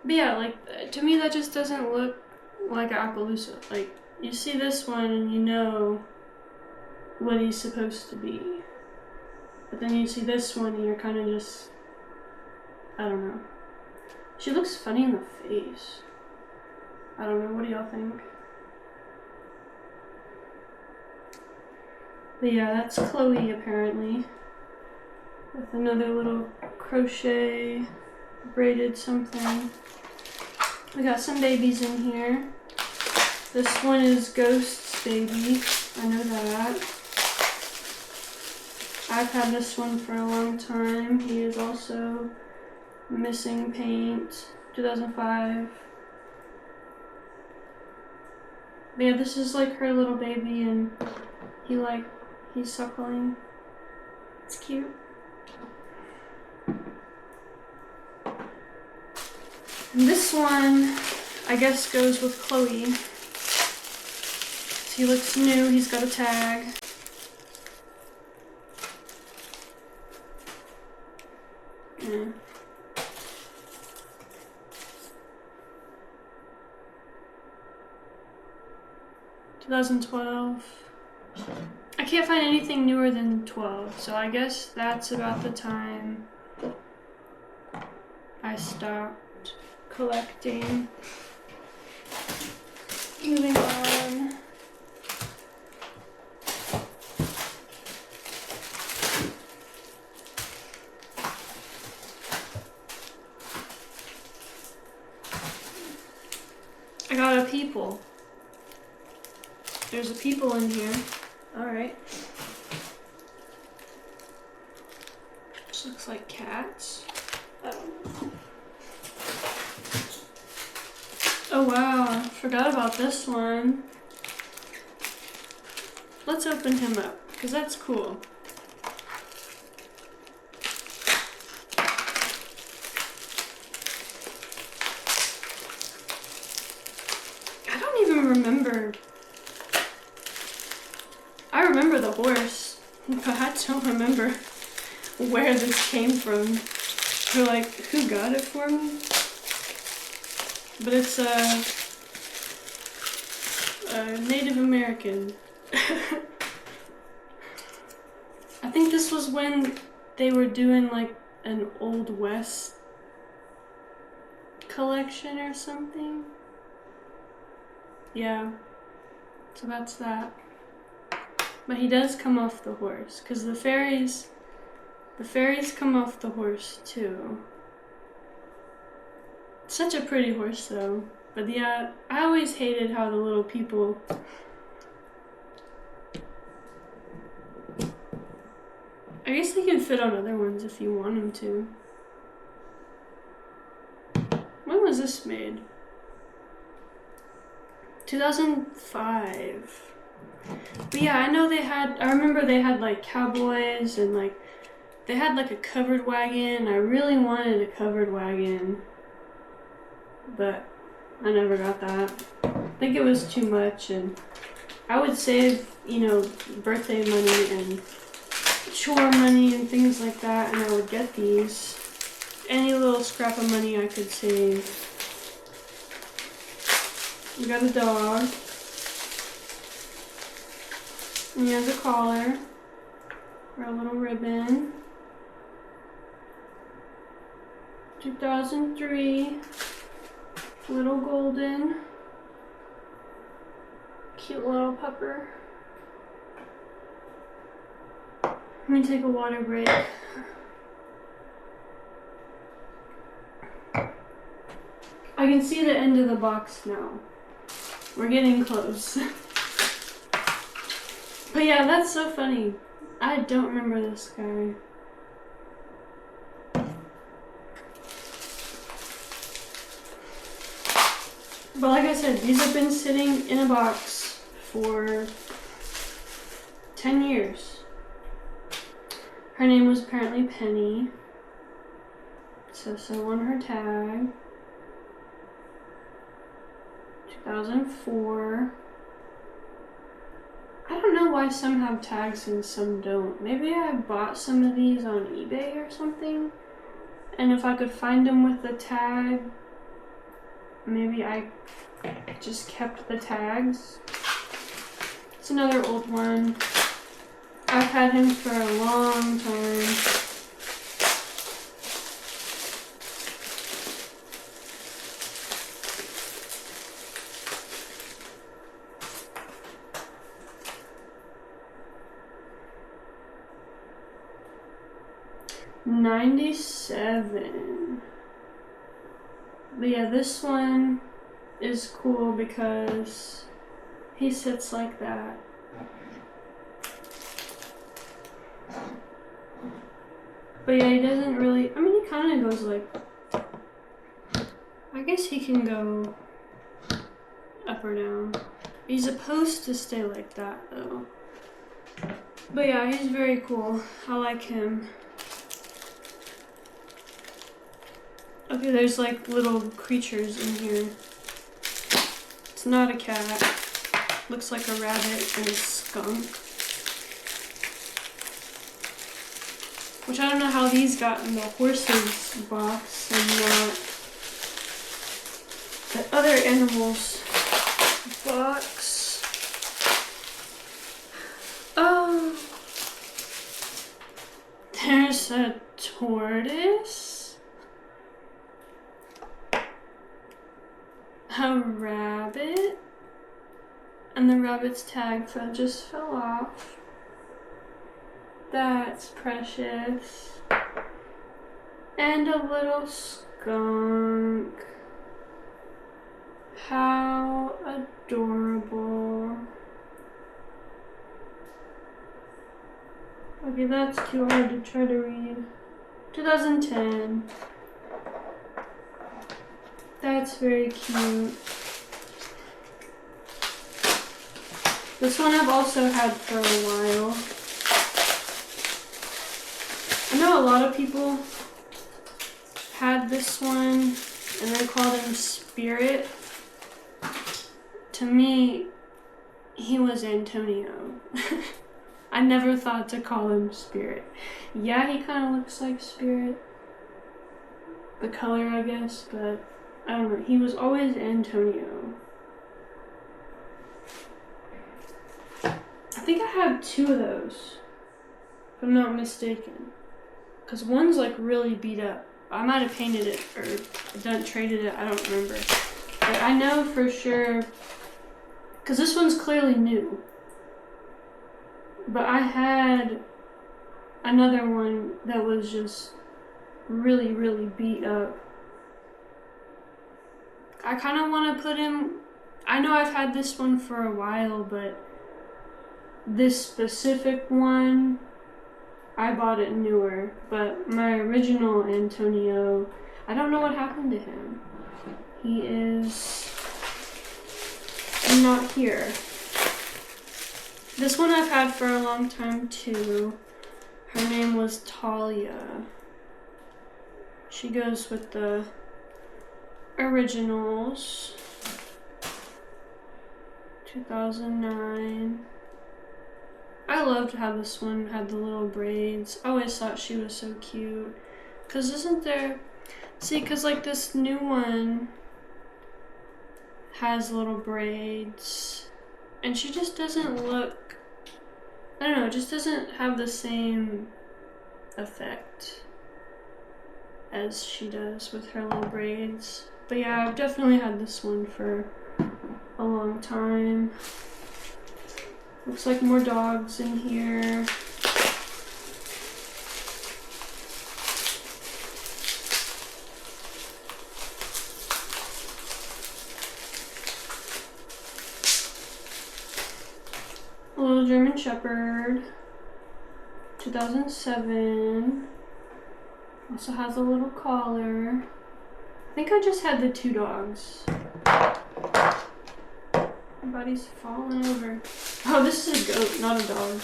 But yeah, like, to me that just doesn't look like Appaloosa. Like, you see this one and you know what he's supposed to be. But then you see this one and you're kind of just, I don't know. She looks funny in the face. I don't know, what do y'all think? But yeah, that's Chloe apparently. With another little crochet braided something. We got some babies in here. This one is Ghost's baby. I know that. I've had this one for a long time. He is also missing paint. 2005. But yeah, this is like her little baby and he's suckling. It's cute. And this one, I guess, goes with Chloe. So he looks new, he's got a tag. 2012. I can't find anything newer than 12, so I guess that's about the time I stopped collecting. Moving on. I got a people. There's a people in here. Alright. This looks like cats. I don't know. Oh wow, I forgot about this one. Let's open him up, because that's cool. I don't even remember. I remember the horse, but I don't remember where this came from. Or like, who got it for me? But it's a Native American. I think this was when they were doing like an Old West collection or something. Yeah, so that's that. But he does come off the horse, because the fairies come off the horse too. Such a pretty horse though. But yeah, I always hated how the little people I guess they can fit on other ones if you want them to. When was this made? 2005. But yeah, I know I remember they had like cowboys and like, they had like a covered wagon. I really wanted a covered wagon, but I never got that. I think it was too much, and I would save, you know, birthday money and chore money and things like that, and I would get these. Any little scrap of money I could save. We got a dog. And he has a collar or a little ribbon. 2003. Little golden. Cute little pupper. Let me take a water break. I can see the end of the box now. We're getting close. But yeah, that's so funny. I don't remember this guy. But like I said, these have been sitting in a box for 10 years. Her name was apparently Penny. So on her tag. 2004. I don't know why some have tags and some don't. Maybe I bought some of these on eBay or something. And if I could find them with the tag, maybe I just kept the tags. It's another old one. I've had him for a long time. '97. But yeah, this one is cool because he sits like that. But yeah, he doesn't really, I mean, he kind of goes like, I guess he can go up or down. He's supposed to stay like that though. But yeah, he's very cool. I like him. Okay, there's like little creatures in here. It's not a cat. Looks like a rabbit and a skunk. Which I don't know how these got in the horses box and not the other animals box. There's a tortoise, a rabbit, and the rabbit's tag just fell off. That's precious. And a little skunk. How adorable. Okay, that's too hard to try to read. 2010. That's very cute. This one I've also had for a while. I know a lot of people had this one and they called him Spirit. To me, he was Antonio. I never thought to call him Spirit. Yeah, he kind of looks like Spirit. The color, I guess, but I don't know. He was always Antonio. I think I have 2 of those, if I'm not mistaken. Because one's like really beat up. I might have painted it or traded it, I don't remember. But I know for sure, because this one's clearly new. But I had another one that was just really, really beat up. I kind of want to put him, I know I've had this one for a while, but this specific one, I bought it newer, but my original Antonio, I don't know what happened to him. He is not here. This one I've had for a long time too. Her name was Talia. She goes with the originals. 2009. I loved how this one had the little braids. I always thought she was so cute. Cause isn't there, see, cause like this new one has little braids and she just doesn't look, I don't know, it just doesn't have the same effect as she does with her little braids. But yeah, I've definitely had this one for a long time. Looks like more dogs in here. A little German Shepherd, 2007. Also has a little collar. I think I just had the 2 dogs. My body's falling over. Oh, this is a goat, not a dog.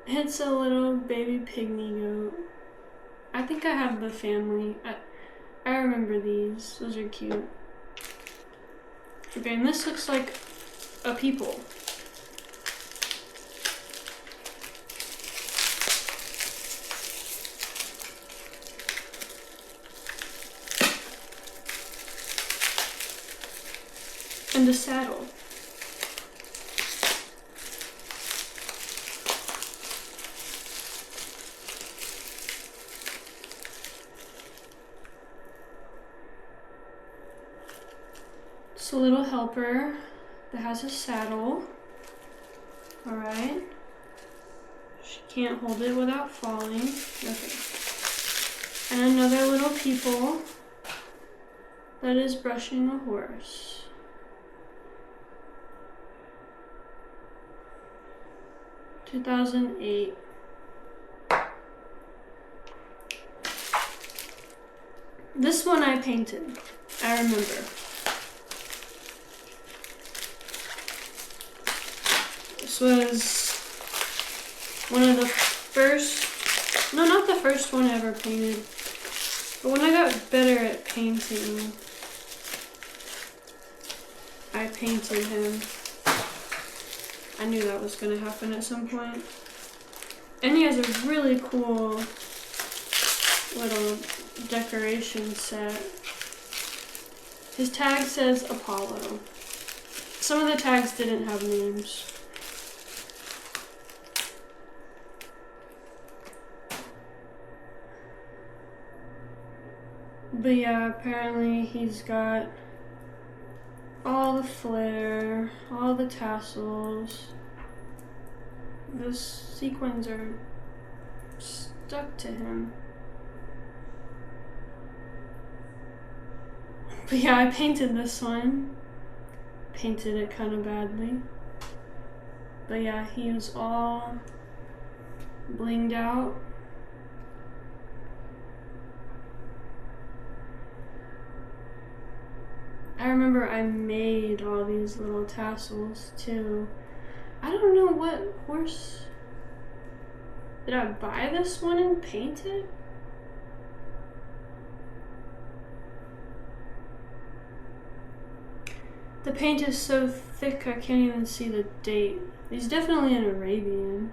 It's a little baby pygmy goat. I think I have the family. I remember these. Those are cute. Okay, and this looks like a people. And a saddle. It's a little helper that has a saddle. Alright. She can't hold it without falling. Okay. And another little people that is brushing a horse. – 2008. This one I painted, I remember. This was one of the first, no, not the first one I ever painted, but when I got better at painting, I painted him. I knew that was going to happen at some point. And he has a really cool little decoration set. His tag says Apollo. Some of the tags didn't have names. But yeah, apparently he's got all the flair, all the tassels. Those sequins are stuck to him. But yeah, I painted this one. Painted it kind of badly. But yeah, he was all blinged out. I remember I made all these little tassels too. I don't know what horse. Did I buy this one and paint it? The paint is so thick I can't even see the date. He's definitely an Arabian.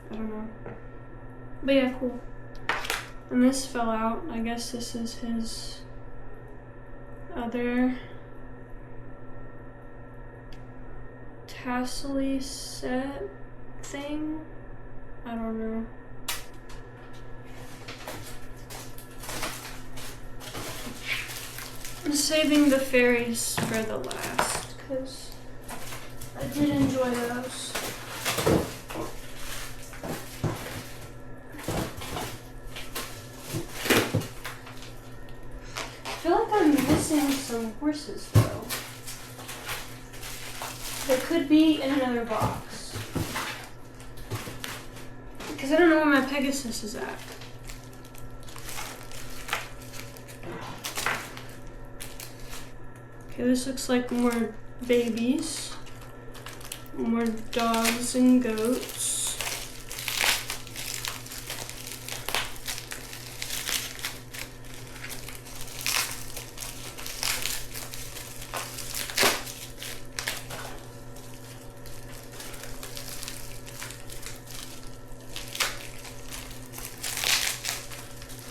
I don't know. But yeah, cool. And this fell out. I guess this is his other tassel-y set thing. I don't know. I'm saving the fairies for the last because I did enjoy those. I feel like I'm missing some horses though. That could be in another box. Because I don't know where my Pegasus is at. Okay, this looks like more babies. More dogs and goats.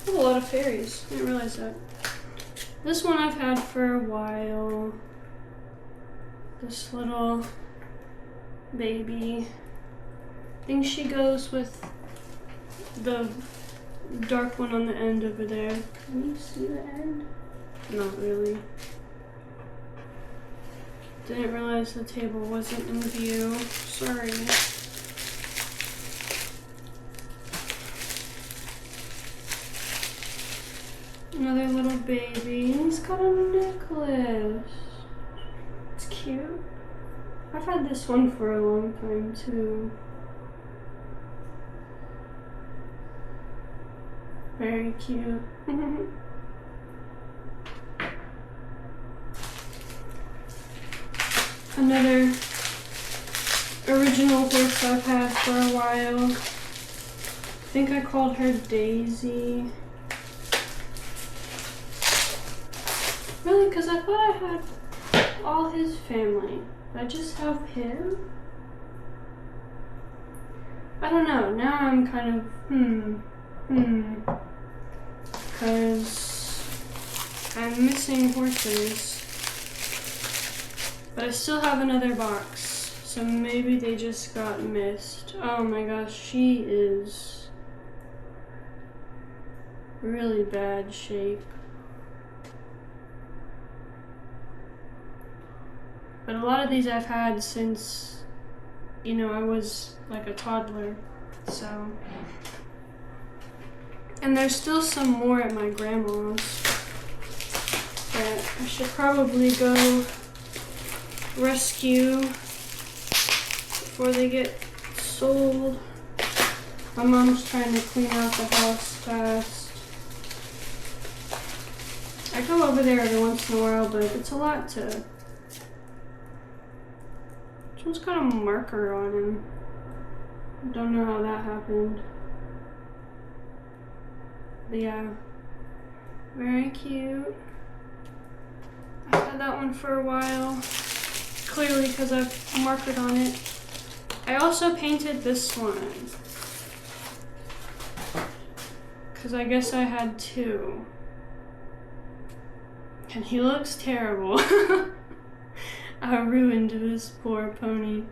A lot of fairies. I didn't realize that. This one I've had for a while. This little baby. I think she goes with the dark one on the end over there. Can you see the end? Not really. Didn't realize the table wasn't in view. Sorry. Another little baby. He's got a necklace. It's cute. I've had this one for a long time too. Very cute. Another original horse I've had for a while. I think I called her Daisy. Really? Because I thought I had all his family. I just have him? I don't know. Now I'm kind of, because I'm missing horses. But I still have another box. So maybe they just got missed. Oh my gosh, she is really bad shape. But a lot of these I've had since, you know, I was like a toddler, so. And there's still some more at my grandma's that I should probably go rescue before they get sold. My mom's trying to clean out the house fast. I go over there every once in a while, but it's a lot to. Someone's got a marker on him. Don't know how that happened. But yeah, very cute. I've had that one for a while. Clearly because I've markered on it. I also painted this one. Because I guess I had two. And he looks terrible. I ruined this poor pony.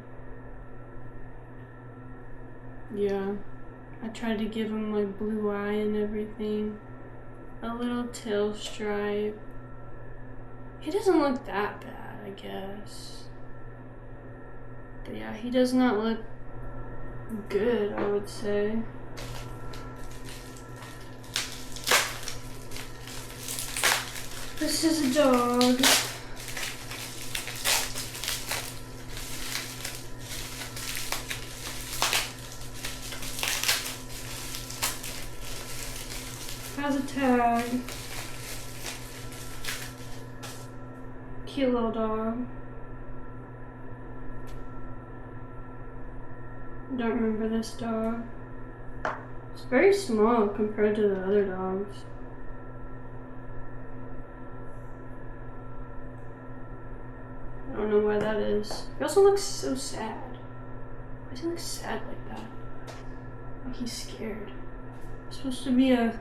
Yeah. I tried to give him like blue eye and everything. A little tail stripe. He doesn't look that bad, I guess. But yeah, he does not look good, I would say. This is a dog. Has a tag. Cute little dog. Don't remember this dog. It's very small compared to the other dogs. I don't know why that is. He also looks so sad. Why does he look sad like that? Like he's scared. It's supposed to be a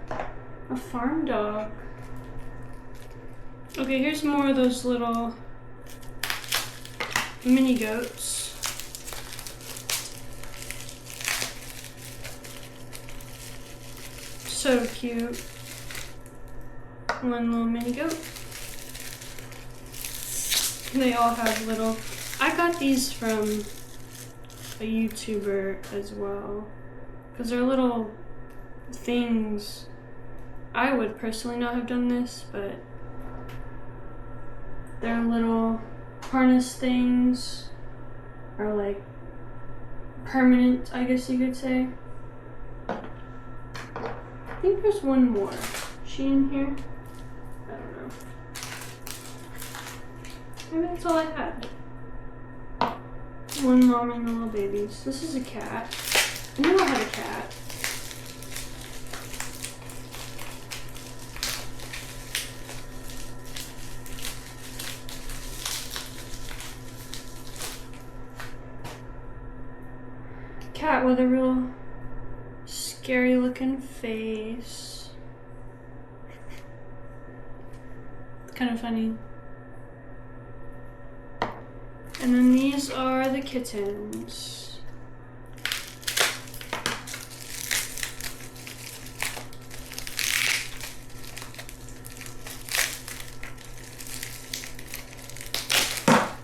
farm dog. Okay, here's more of those little mini goats. So cute. One little mini goat. They all have little... I got these from a YouTuber as well. Because they're little things. I would personally not have done this, but their little harness things are like permanent, I guess you could say. I think there's one more. Is she in here? I don't know. Maybe that's all I had. One mom and the little babies. This is a cat. I knew I had a cat. Cat with a real scary looking face. It's kind of funny. And then these are the kittens.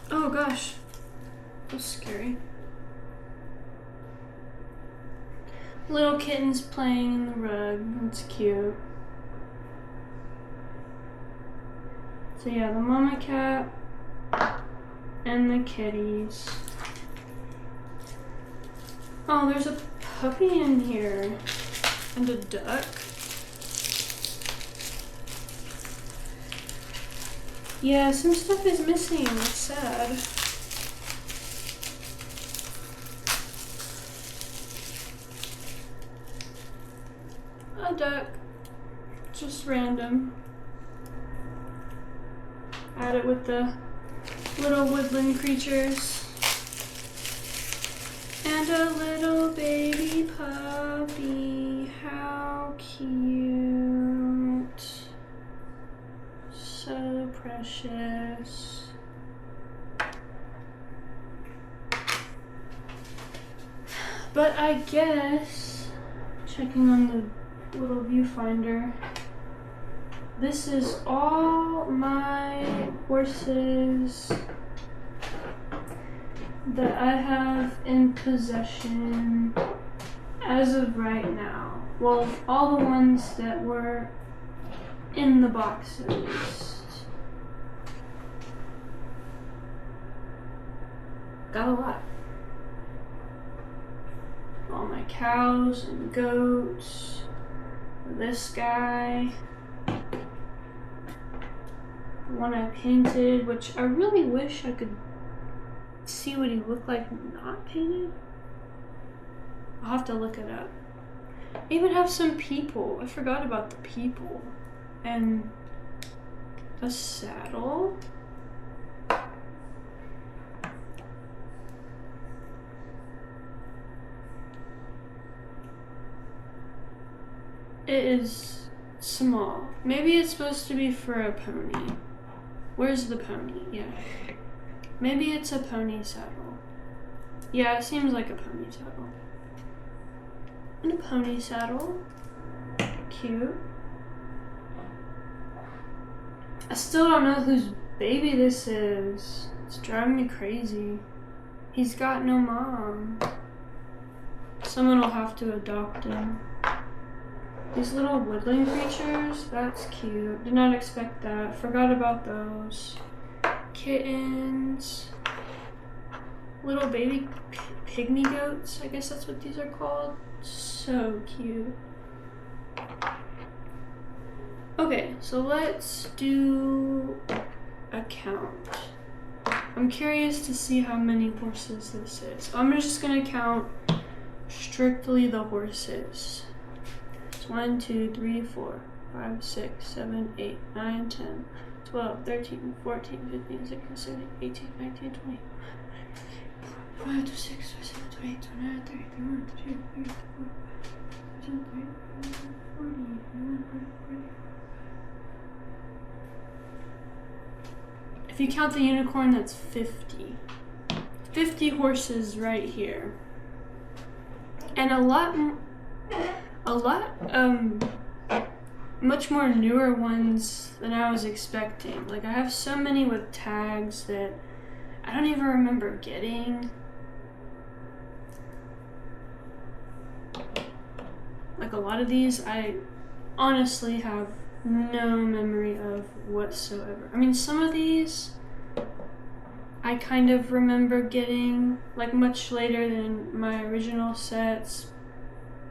Oh gosh, that's scary. Little kittens playing in the rug. That's cute. So yeah, the mama cat and the kitties. Oh, there's a puppy in here and a duck. Yeah, some stuff is missing. That's sad. A duck. Just random. Add it with the little woodland creatures. And a little baby puppy. How cute. So precious. But I guess, checking on the little viewfinder, this is all my horses that I have in possession as of right now. Well, all the ones that were in the box at least. Got a lot. All my cows and goats. This guy. The one I painted, which I really wish I could see what he looked like not painted. I'll have to look it up. I even have some people. I forgot about the people. And a saddle. It is small. Maybe it's supposed to be for a pony. Where's the pony? Yeah. Maybe it's a pony saddle. Yeah, it seems like a pony saddle. And a pony saddle. Cute. I still don't know whose baby this is. It's driving me crazy. He's got no mom. Someone will have to adopt him. These little woodland creatures, that's cute. Did not expect that. Forgot about those. Kittens. Little baby pygmy goats, I guess that's what these are called. So cute. Okay, so let's do a count. I'm curious to see how many horses this is. I'm just gonna count strictly the horses. It's 1, 2, 3, 4, 5, 6, 7, 8, 9, 10, 12, 13, 14, 15, 16, 17, 18, 19, 20. 5, 6, 7, 8, 29, 30, 31, 32, 33, 34, 40, 41, if you count the unicorn, that's 50. 50 horses right here. And a lot, much more newer ones than I was expecting. Like, I have so many with tags that I don't even remember getting. Like, a lot of these, I honestly have no memory of whatsoever. I mean, some of these I kind of remember getting, like, much later than my original sets.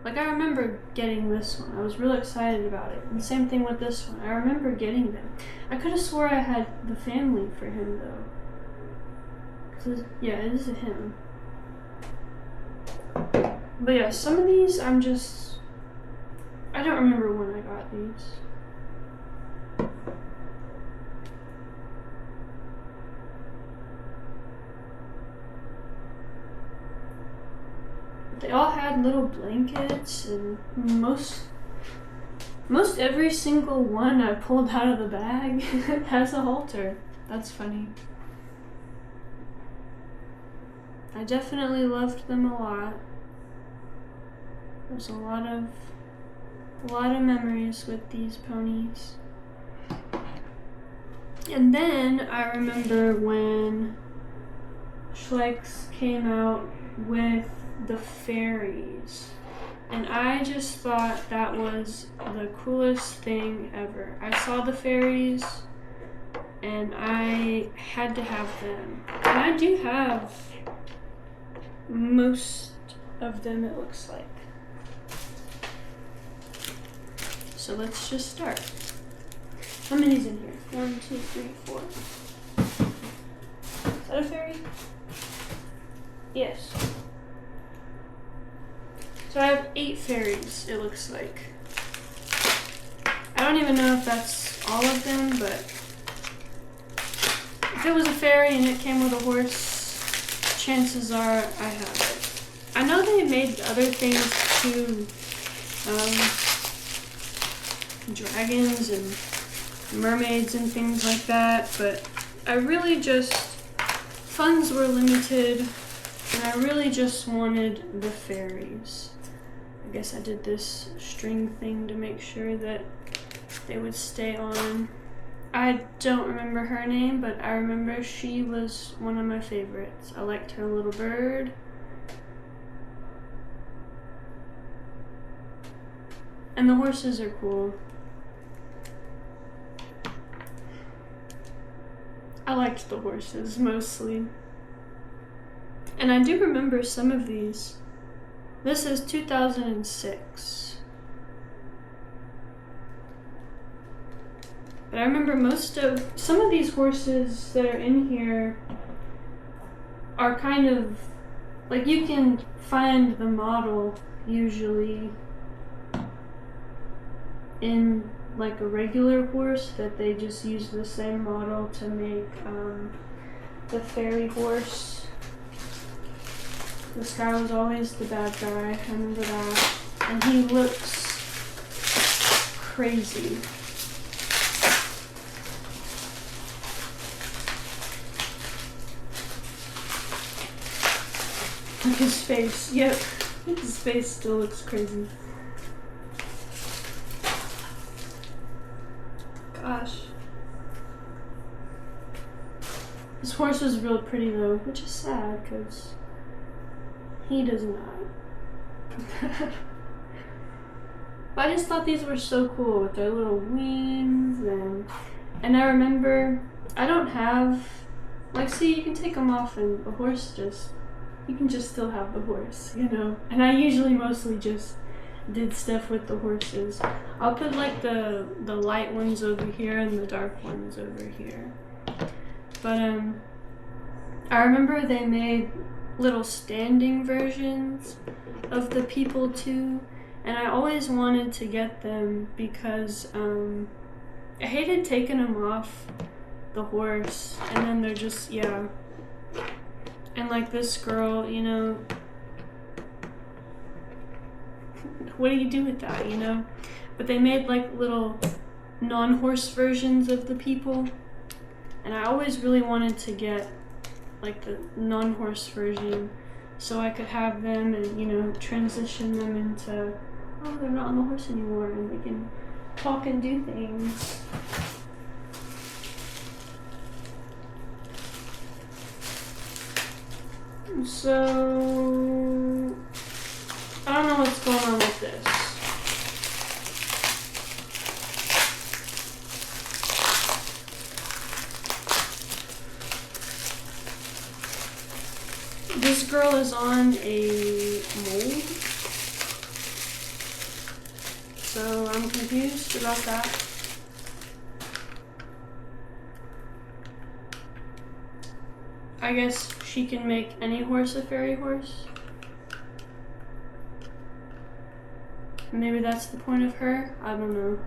Like, I remember getting this one. I was really excited about it. And same thing with this one. I remember getting them. I could have swore I had the family for him, though. 'Cause, yeah, it is a him. But yeah, some of these I don't remember when I got these. They all had little blankets, and most every single one I pulled out of the bag has a halter. That's funny. I definitely loved them a lot. There's a lot of memories with these ponies. And then I remember when Schleich came out with the Fairies, and I just thought that was the coolest thing ever. I saw the Fairies and I had to have them, and I do have most of them, it looks like. So let's just start. How many's in here? 1, 2, 3, 4. Is that a fairy? Yes. So I have 8 fairies, it looks like. I don't even know if that's all of them, but if it was a fairy and it came with a horse, chances are I have it. I know they made other things too, dragons and mermaids and things like that, but I really just, funds were limited, and I really just wanted the fairies. I guess I did this string thing to make sure that they would stay on. I don't remember her name, but I remember she was one of my favorites. I liked her little bird. And the horses are cool. I liked the horses mostly. And I do remember some of these. This is 2006. But I remember some of these horses that are in here are kind of, like, you can find the model usually in like a regular horse, that they just use the same model to make the fairy horse. This guy was always the bad guy, I remember that. And he looks crazy. Look his face. Yep. His face still looks crazy. Gosh. This horse is real pretty though, which is sad because he does not. But I just thought these were so cool with their little wings and I remember I don't have, like, see, you can take them off and the horse just, you can just still have the horse, you know? And I usually mostly just did stuff with the horses. I'll put like the light ones over here and the dark ones over here. But I remember they made little standing versions of the people too, and I always wanted to get them because I hated taking them off the horse and then they're just, yeah. And like this girl, you know, what do you do with that, you know? But they made like little non-horse versions of the people, and I always really wanted to get like the non-horse version so I could have them and, you know, transition them into, oh, they're not on the horse anymore and they can talk and do things. So I don't know what's going on with this. This girl is on a mold, so I'm confused about that. I guess she can make any horse a fairy horse. Maybe that's the point of her? I don't know.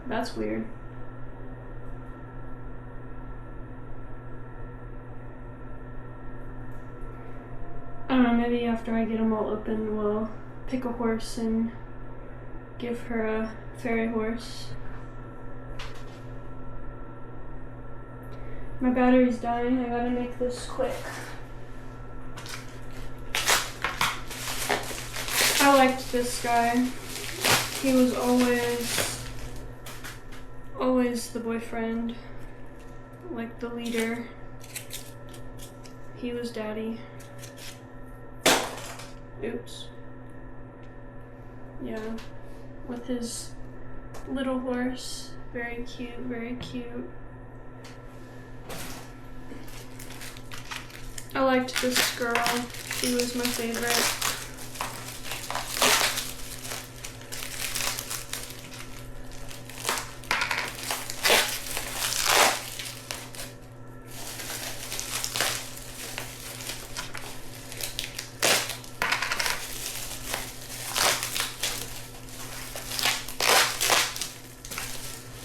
That's weird. I don't know, maybe after I get them all open, we'll pick a horse and give her a fairy horse. My battery's dying, I gotta make this quick. I liked this guy. He was always the boyfriend, like the leader. He was daddy. Oops. Yeah, with his little horse. Very cute, very cute. I liked this girl. She was my favorite.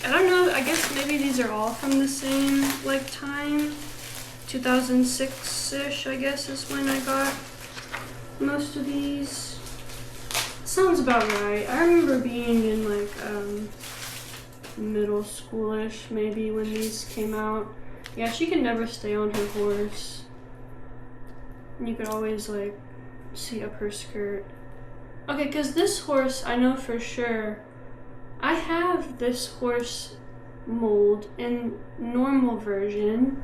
I don't know, I guess maybe these are all from the same, like, time. 2006-ish, I guess, is when I got most of these. Sounds about right. I remember being in, like, middle schoolish, maybe, when these came out. Yeah, she could never stay on her horse. And you could always, like, see up her skirt. Okay, because this horse, I know for sure, I have this horse mold in normal version,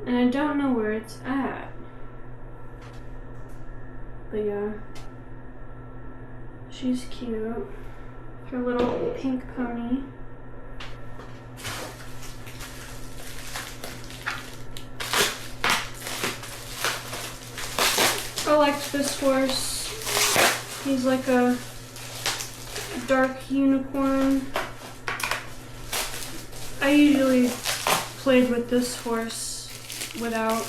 and I don't know where it's at. But yeah, she's cute. Her little pink pony. I liked this horse. He's like a dark unicorn. I usually played with this horse without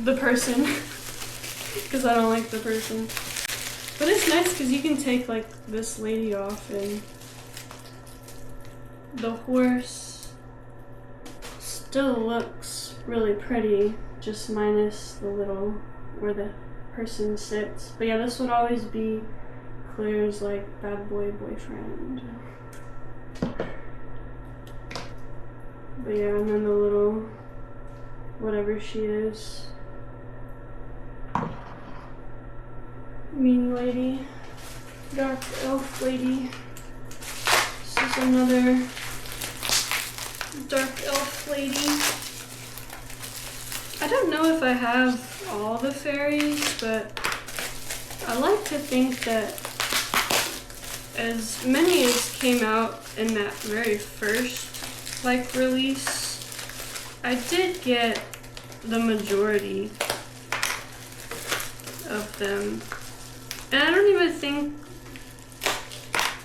the person because I don't like the person. But it's nice because you can take like this lady off and the horse still looks really pretty, just minus the little where the person sits. But yeah, this would always be Claire's like bad boy boyfriend. But yeah, and then the little, whatever she is, mean lady, dark elf lady. This is another dark elf lady. I don't know if I have all the fairies, but I like to think that as many as came out in that very first release, I did get the majority of them. And I don't even think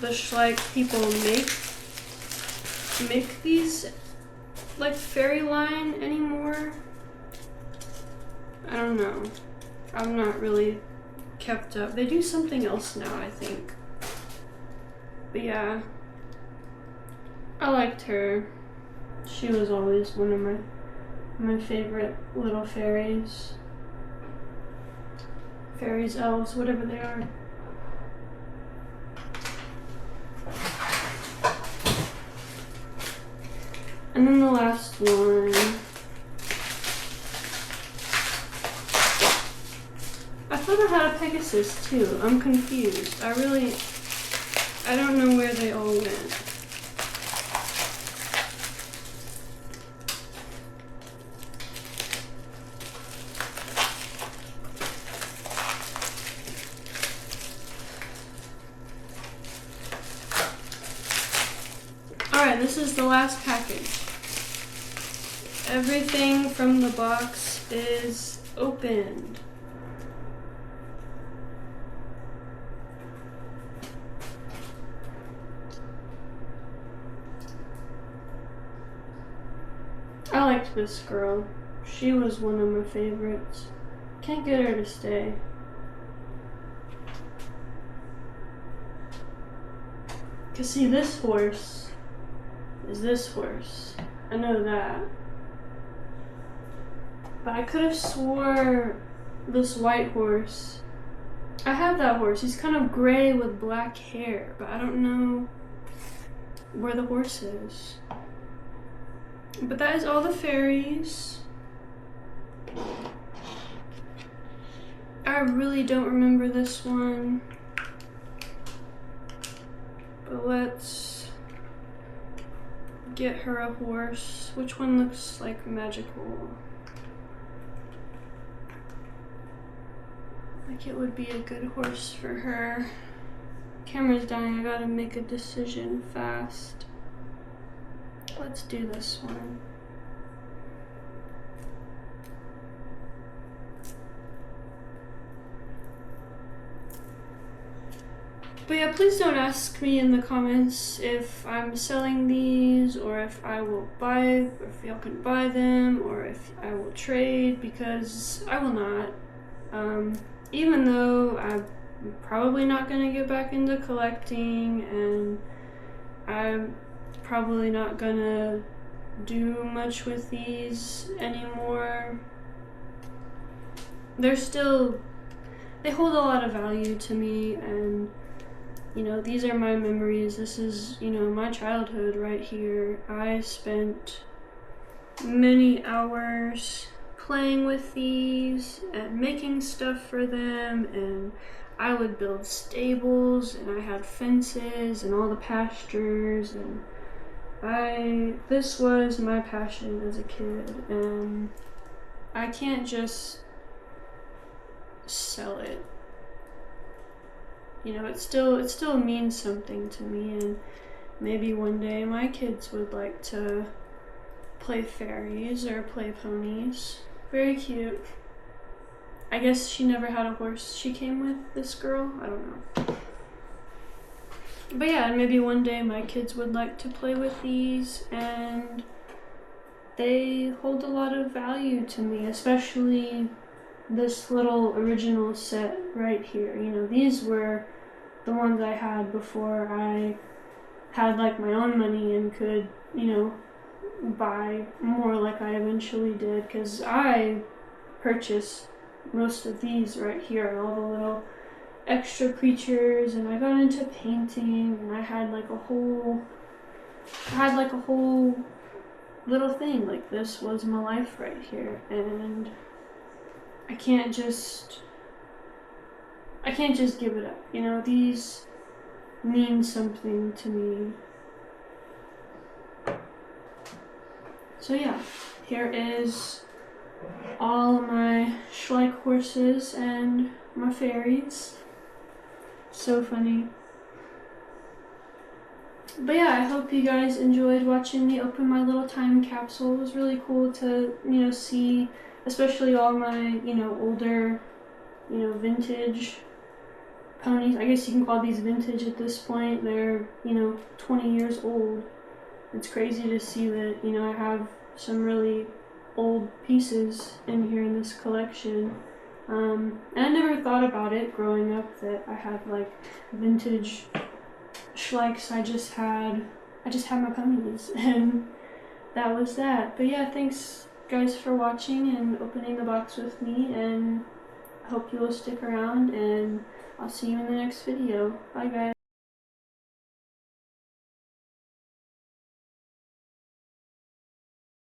the Schleich people make these like fairy line anymore. I don't know. I'm not really kept up. They do something else now, I think. But yeah, I liked her. She was always one of my favorite little fairies. Fairies, elves, whatever they are. And then the last one. I thought I had a Pegasus too. I'm confused. I don't know where they all went. Alright, this is the last package. Everything from the box is opened. I liked this girl. She was one of my favorites. Can't get her to stay. Cause see, this horse is this horse. I know that. But I could have swore this white horse. I have that horse. He's kind of gray with black hair, but I don't know where the horse is. But that is all the fairies. I really don't remember this one. But let's get her a horse. Which one looks like magical? Like it would be a good horse for her. Camera's dying, I gotta make a decision fast. Let's do this one. But yeah, please don't ask me in the comments if I'm selling these, or if I will buy, or if y'all can buy them, or if I will trade, because I will not. Even though I'm probably not gonna get back into collecting, and I'm probably not gonna do much with these anymore, they hold a lot of value to me, and you know, these are my memories. This is, you know, my childhood right here. I spent many hours playing with these and making stuff for them, and I would build stables, and I had fences and all the pastures, and this was my passion as a kid, and I can't just sell it. You know, it still means something to me, and maybe one day my kids would like to play fairies or play ponies. Very cute. I guess she never had a horse she came with, this girl? I don't know. But yeah, maybe one day my kids would like to play with these, and they hold a lot of value to me, especially this little original set right here. You know, these were the ones I had before I had like my own money and could, you know, buy more like I eventually did, because I purchased most of these right here, all the little extra creatures, and I got into painting, and I had like a whole little thing. Like, this was my life right here, and I can't just give it up, you know? These mean something to me. So yeah, here is all my Schleich horses and my fairies. So funny. But yeah, I hope you guys enjoyed watching me open my little time capsule. It was really cool to, you know, see, especially all my, you know, older, you know, vintage ponies. I guess you can call these vintage at this point. They're, you know, 20 years old. It's crazy to see that, you know, I have some really old pieces in here in this collection. And I never thought about it growing up that I had like vintage Schleichs. I just had my ponies, and that was that. But yeah, thanks guys for watching and opening the box with me, and I hope you will stick around, and I'll see you in the next video. Bye guys.